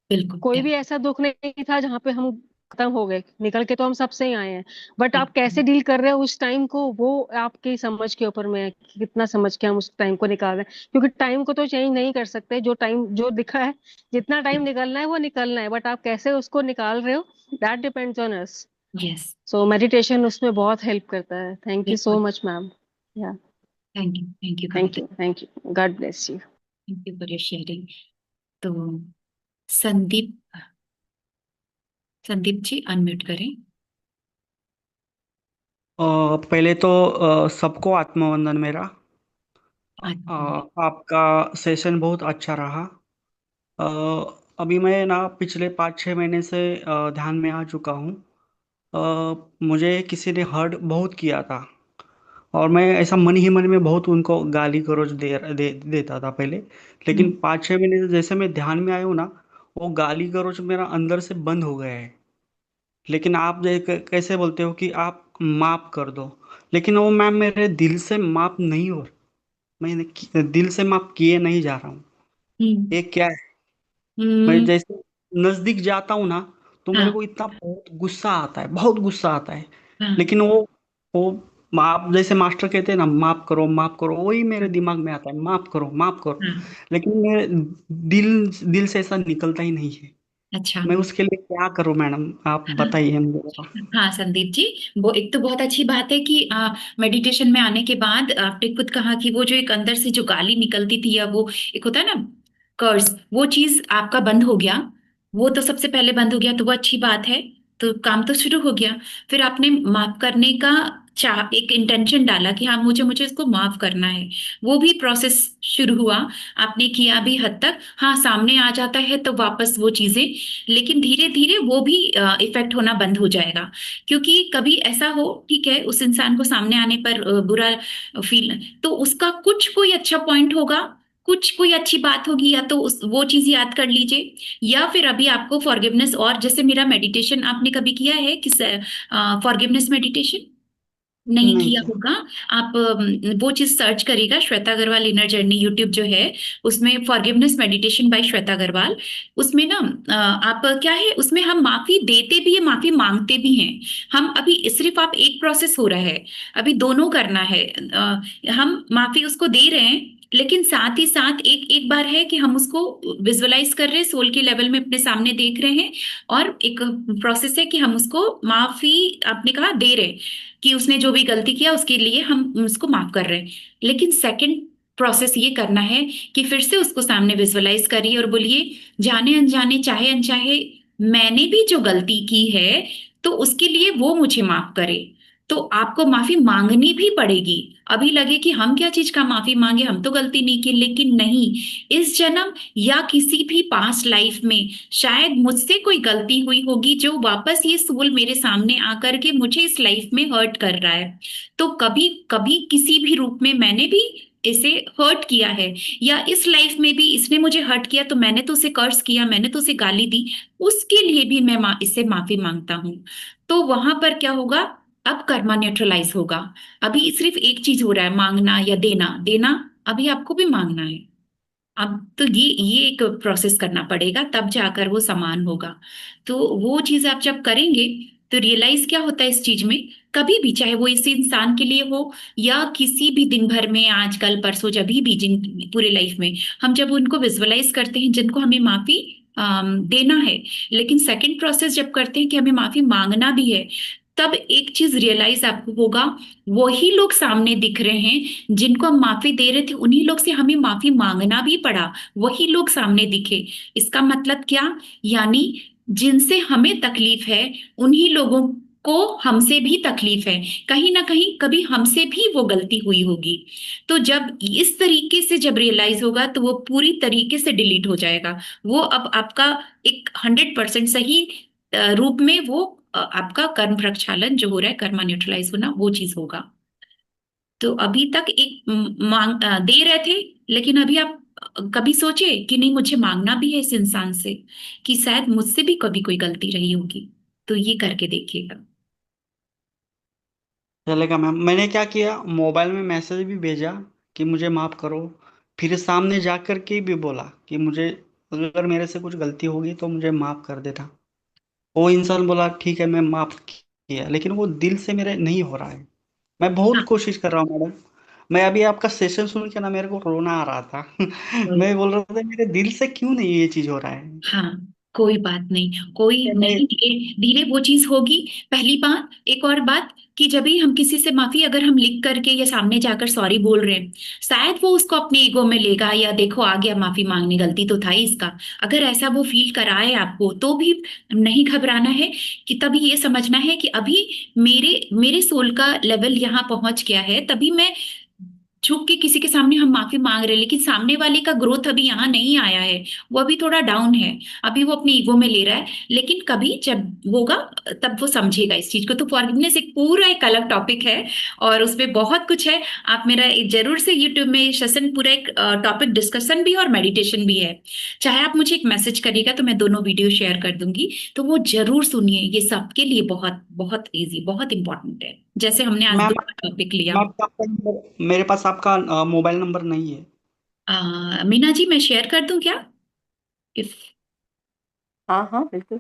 बिल्कुल। कोई भी ऐसा दुख नहीं था जहाँ पे हम खत्म हो गए, निकल के तो हम सबसे ही आए हैं। बट आप कैसे डील कर रहे हो उस टाइम को, वो आपकी समझ के ऊपर में है कि कितना समझ के हम उस टाइम को निकाल रहे हैं। क्योंकि टाइम को तो चेंज नहीं कर सकते, जो टाइम जो दिखा है, जितना टाइम निकलना है वो निकलना है, बट आप कैसे उसको निकाल रहे हो, that depends on us. Yes. So meditation उसमें बहुत हेल्प करता है। थैंक यू सो बिल्कुल। Much ma'am. या thank you thank Kavita. You, thank you, God bless you. Thank you for your sharing. तो संदीप, संदीप जी अनम्यूट करें। पहले तो सबको आत्मवंदन मेरा। आपका सेशन बहुत अच्छा रहा। अभी मैं ना पिछले 5-6 महीने से ध्यान में आ चुका हूँ। मुझे किसी ने हर्ट बहुत किया था, और मैं ऐसा मन ही मन में बहुत उनको गाली गलौज देता था पहले। लेकिन हम्म। 5-6 महीने से जैसे मैं ध्यान में आया हूँ ना, वो गाली गलौज मेरा अंदर से बंद हो गया है। लेकिन आप कैसे बोलते हो कि आप माफ कर दो, लेकिन वो मैम मेरे दिल से माफ नहीं हो, दिल से माफ किए नहीं जा रहा हूँ। हम्म। ये क्या है? मैं हम्म। जैसे नजदीक जाता हूँ ना, तो मेरे हाँ। को इतना बहुत गुस्सा आता है, बहुत गुस्सा आता है। हाँ। लेकिन वो आप जैसे मास्टर कहते हैं ना, माफ करो, वही मेरे दिमाग में आता है, माफ करो माफ करो। हाँ। लेकिन मेरे दिल दिल से ऐसा निकलता ही नहीं है। अच्छा। मैं उसके लिए क्या करूं मैडम, आप बताइए मुझे। हाँ संदीप जी, वो एक तो बहुत अच्छी बात है कि मेडिटेशन में आने के बाद आपने खुद कहा कि वो जो एक अंदर से जो गाली निकलती थी, या वो एक होता है ना कर्स, वो चीज आपका बंद हो गया। वो तो सबसे पहले बंद हो गया, तो वो अच्छी बात है। तो काम तो शुरू हो गया। फिर आपने माफ करने का चाह, एक इंटेंशन डाला कि हाँ मुझे मुझे इसको माफ करना है। वो भी प्रोसेस शुरू हुआ। आपने किया भी हद तक, हाँ सामने आ जाता है तो वापस वो चीजें, लेकिन धीरे धीरे वो भी इफेक्ट होना बंद हो जाएगा। क्योंकि कभी ऐसा हो, ठीक है, उस इंसान को सामने आने पर बुरा फील, तो उसका कुछ कोई अच्छा पॉइंट होगा, कुछ कोई अच्छी बात होगी, या तो वो चीज याद कर लीजिए। या फिर अभी आपको फॉरगिवनेस, और जैसे मेरा मेडिटेशन आपने कभी किया है कि फॉरगिवनेस मेडिटेशन नहीं नहीं किया क्या? होगा। आप वो चीज सर्च करिएगा, Shweta Agarwal inner journey YouTube जो है, उसमें forgiveness meditation by Shweta Agarwal. उसमें ना आप क्या है, उसमें हम माफी देते भी है, माफी मांगते भी हैं। हम अभी सिर्फ आप एक प्रोसेस हो रहा है, अभी दोनों करना है। हम माफी उसको दे रहे हैं, लेकिन साथ ही साथ एक एक बार है कि हम उसको विजुअलाइज कर रहे हैं, सोल के लेवल में अपने सामने देख रहे हैं। और एक प्रोसेस है कि हम उसको माफी, आपने कहा, दे रहे हैं, कि उसने जो भी गलती किया उसके लिए हम उसको माफ कर रहे हैं। लेकिन सेकंड प्रोसेस ये करना है कि फिर से उसको सामने विजुअलाइज करिए और बोलिए, जाने अनजाने चाहे अनचाहे मैंने भी जो गलती की है, तो उसके लिए वो मुझे माफ करे। तो आपको माफी मांगनी भी पड़ेगी। अभी लगे कि हम क्या चीज का माफी मांगे, हम तो गलती नहीं की, लेकिन नहीं, इस जन्म या किसी भी पास्ट लाइफ में शायद मुझसे कोई गलती हुई होगी, जो वापस ये सोल मेरे सामने आकर के मुझे इस लाइफ में हर्ट कर रहा है। तो कभी कभी किसी भी रूप में मैंने भी इसे हर्ट किया है, या इस लाइफ में भी इसने मुझे हर्ट किया, तो मैंने तो उसे कर्स किया, मैंने तो उसे गाली दी, उसके लिए भी मैं इससे माफी मांगता हूँ। तो वहां पर क्या होगा, अब कर्मा न्यूट्रलाइज होगा। अभी सिर्फ एक चीज हो रहा है, मांगना या देना। देना अभी आपको भी मांगना है। अब तो ये एक प्रोसेस करना पड़ेगा, तब जाकर वो समान होगा। तो वो चीज आप जब करेंगे, तो रियलाइज क्या होता है इस चीज में, कभी भी, चाहे वो इस इंसान के लिए हो या किसी भी दिन भर में, आज कल परसों, जब भी जिन पूरे लाइफ में, हम जब उनको विजुअलाइज करते हैं जिनको हमें माफी देना है, लेकिन सेकंड प्रोसेस जब करते हैं कि हमें माफी मांगना भी है, तब एक चीज रियलाइज आपको होगा, वही लोग सामने दिख रहे हैं जिनको हम माफी दे रहे थे, उन्हीं लोग से हमें माफी मांगना भी पड़ा। वही लोग सामने दिखे। इसका मतलब क्या, यानी जिनसे हमें तकलीफ है, उन्हीं लोगों को हमसे भी तकलीफ है। कहीं ना कहीं कभी हमसे भी वो गलती हुई होगी। तो जब इस तरीके से जब रियलाइज होगा, तो वो पूरी तरीके से डिलीट हो जाएगा। वो अब आपका एक 100% सही रूप में वो आपका कर्म प्रक्षालन जो हो रहा है, कर्मा न्यूट्रलाइज होना, वो चीज होगा। तो अभी तक एक मांग दे रहे थे, लेकिन अभी आप कभी सोचे कि नहीं, मुझे मांगना भी है इस इंसान से, कि शायद मुझसे भी कभी कोई गलती रही होगी। तो ये करके देखिएगा। चलेगा मैम। मैंने क्या किया, मोबाइल में मैसेज भी भेजा कि मुझे माफ करो, फिर सामने जाकर के भी बोला कि मुझे, अगर मेरे से कुछ गलती होगी तो मुझे माफ कर देता। वो इंसान बोला ठीक है, मैं माफ किया, लेकिन वो दिल से मेरे नहीं हो रहा है। मैं बहुत हाँ। कोशिश कर रहा हूँ मैडम। मैं अभी आपका सेशन सुन के ना मेरे को रोना आ रहा था। मैं बोल रहा था मेरे दिल से क्यों नहीं ये चीज हो रहा है। हाँ, कोई बात नहीं, कोई मैं नहीं, धीरे धीरे वो चीज होगी। पहली बात, एक और बात, कि जब भी हम किसी से माफी, अगर हम लिख करके या सामने जाकर सॉरी बोल रहे हैं, शायद वो उसको अपने ईगो में लेगा, या देखो आ गया माफी मांगने, गलती तो था ही इसका। अगर ऐसा वो फील कराए आपको, तो भी नहीं घबराना है। कि तभी ये समझना है कि अभी मेरे मेरे सोल का लेवल यहाँ पहुंच गया है, तभी मैं झुक के किसी के सामने हम माफी मांग रहे हैं, लेकिन सामने वाले का ग्रोथ अभी यहाँ नहीं आया है। वो अभी थोड़ा डाउन है, अभी वो अपने ईगो में ले रहा है। लेकिन कभी जब होगा, तब वो समझेगा इस चीज को। तो फॉरगिवनेस एक पूरा एक अलग टॉपिक है, और उसमें बहुत कुछ है। आप मेरा जरूर से यूट्यूब में सेशन, पूरा एक टॉपिक डिस्कशन भी है और मेडिटेशन भी है। चाहे आप मुझे एक मैसेज करिएगा, तो मैं दोनों वीडियो शेयर कर दूंगी। तो वो जरूर सुनिए, ये सबके लिए बहुत बहुत इजी, बहुत इंपॉर्टेंट है, जैसे हमने आज मैम, दो टॉपिक लिया। मैं आपका मेरे पास आपका मोबाइल नंबर नहीं है। मीना जी, मैं शेयर कर दूं क्या, इफ? हाँ हाँ बिल्कुल,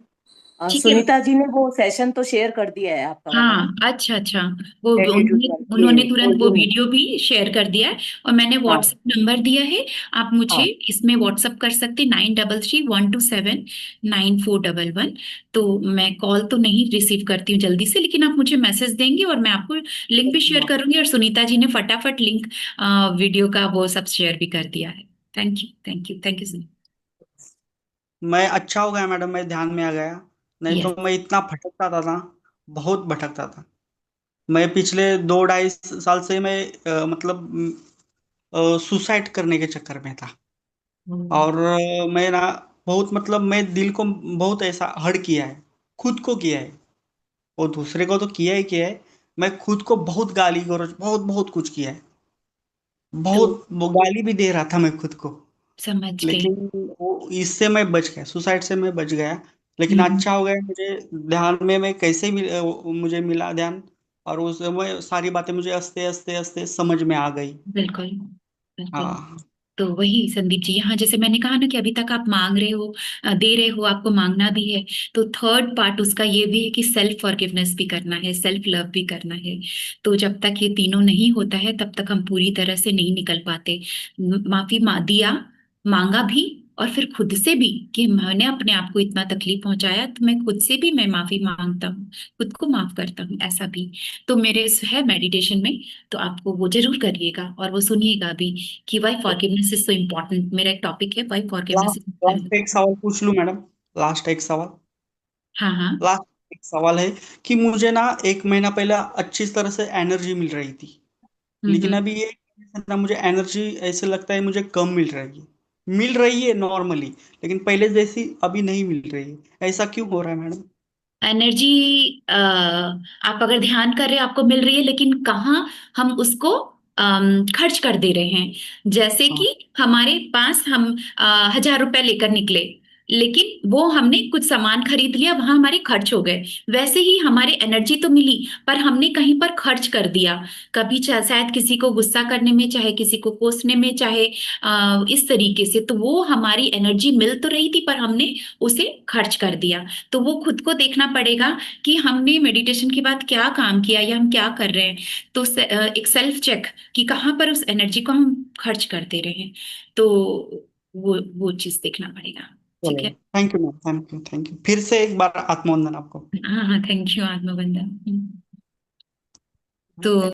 ठीक है। सुनीता जी ने वो सेशन तो शेयर कर दिया है आपका वाला ना, हाँ, अच्छा अच्छा। वो ग्रेटिट्यूड उन्होंने वाला, उन्होंने ये तुरंत वो ओजोन है। वीडियो भी शेयर कर दिया है, और मैंने हाँ व्हाट्सएप नंबर दिया है। आप मुझे हाँ इसमें व्हाट्सएप कर सकते 9331279411। तो मैं कॉल तो नहीं रिसीव करती हूँ जल्दी से, लेकिन आप मुझे मैसेज देंगे और मैं आपको लिंक भी शेयर हाँ। करूंगी, और सुनीता जी ने फटाफट लिंक वीडियो का वो सब शेयर भी कर दिया है। Thank you, thank you, thank you. मैं अच्छा हो गया मैडम, मैं ध्यान में आ गया। नहीं यस। तो मैं इतना भटकता था ना, बहुत भटकता था। मैं पिछले 2 ढाई साल से मैं मतलब सुसाइड करने के चक्कर में था। और मैं ना बहुत मतलब मैं दिल को बहुत ऐसा हर्ट किया है, खुद को किया है। वो दूसरे को तो किया है, मैं खुद को बहुत गाली गलौज बहुत बहुत कुछ किया है। तो बहुत वो गाली भी दे रहा था मैं खुद को। समझ गई। लेकिन वो इससे मैं बच गया, सुसाइड से मैं बच गया। लेकिन हम्म। अच्छा हो गया मुझे। ध्यान में मैं कैसे मुझे मिला ध्यान। और उस समय सारी बातें मुझे हंसते हंसते हंसते समझ में आ गई। बिल्कुल, बिल्कुल। हाँ। तो वही संदीप जी, यहाँ जैसे मैंने कहा ना कि अभी तक आप मांग रहे हो, दे रहे हो, आपको मांगना भी है। तो थर्ड पार्ट उसका ये भी है कि सेल्फ फॉरगिवनेस भी करना है, सेल्फ लव भी करना है। तो जब तक ये तीनों नहीं होता है तब तक हम पूरी तरह से नहीं निकल पाते। माफी दिया, मांगा भी, और फिर खुद से भी कि मैंने अपने आप को इतना तकलीफ पहुंचाया, तो मैं खुद से भी मैं माफी मांगता हूँ, खुद को माफ करता हूँ, ऐसा भी। तो मेरे है मेडिटेशन में। तो आपको वो जरूर करिएगा और वो सुनिएगा भी कि why forgiveness is so important. मेरा एक टॉपिक है, why forgiveness last is. Last एक सवाल पूछ लूं मैडम? लास्ट एक सवाल। हाँ हाँ। लास्ट एक सवाल है कि मुझे ना 1 महीना पहले अच्छी तरह से एनर्जी मिल रही थी। लेकिन हम्म। अभी ये ना मुझे एनर्जी ऐसे लगता है मुझे कम मिल रही है नॉर्मली। लेकिन पहले जैसी अभी नहीं मिल रही है। ऐसा क्यों हो रहा है मैडम? एनर्जी, आप अगर ध्यान कर रहे हैं आपको मिल रही है, लेकिन कहाँ हम उसको खर्च कर दे रहे हैं। जैसे हाँ। कि हमारे पास हम 1,000 रुपए लेकर निकले, लेकिन वो हमने कुछ सामान खरीद लिया, वहां हमारे खर्च हो गए। वैसे ही हमारे एनर्जी तो मिली, पर हमने कहीं पर खर्च कर दिया। कभी शायद किसी को गुस्सा करने में, चाहे किसी को कोसने में, चाहे इस तरीके से। तो वो हमारी एनर्जी मिल तो रही थी, पर हमने उसे खर्च कर दिया। तो वो खुद को देखना पड़ेगा कि हमने मेडिटेशन के बाद क्या काम किया या हम क्या कर रहे हैं। तो एक सेल्फ चेक कि कहाँ पर उस एनर्जी को हम खर्च करते रहे हैं। तो वो चीज देखना पड़ेगा। ठीक चलो, है। Thank you ma'am, thank you, thank you फिर से एक बार आत्मवंदन आपको। हाँ हाँ, थैंक यू आत्मबंधन। तो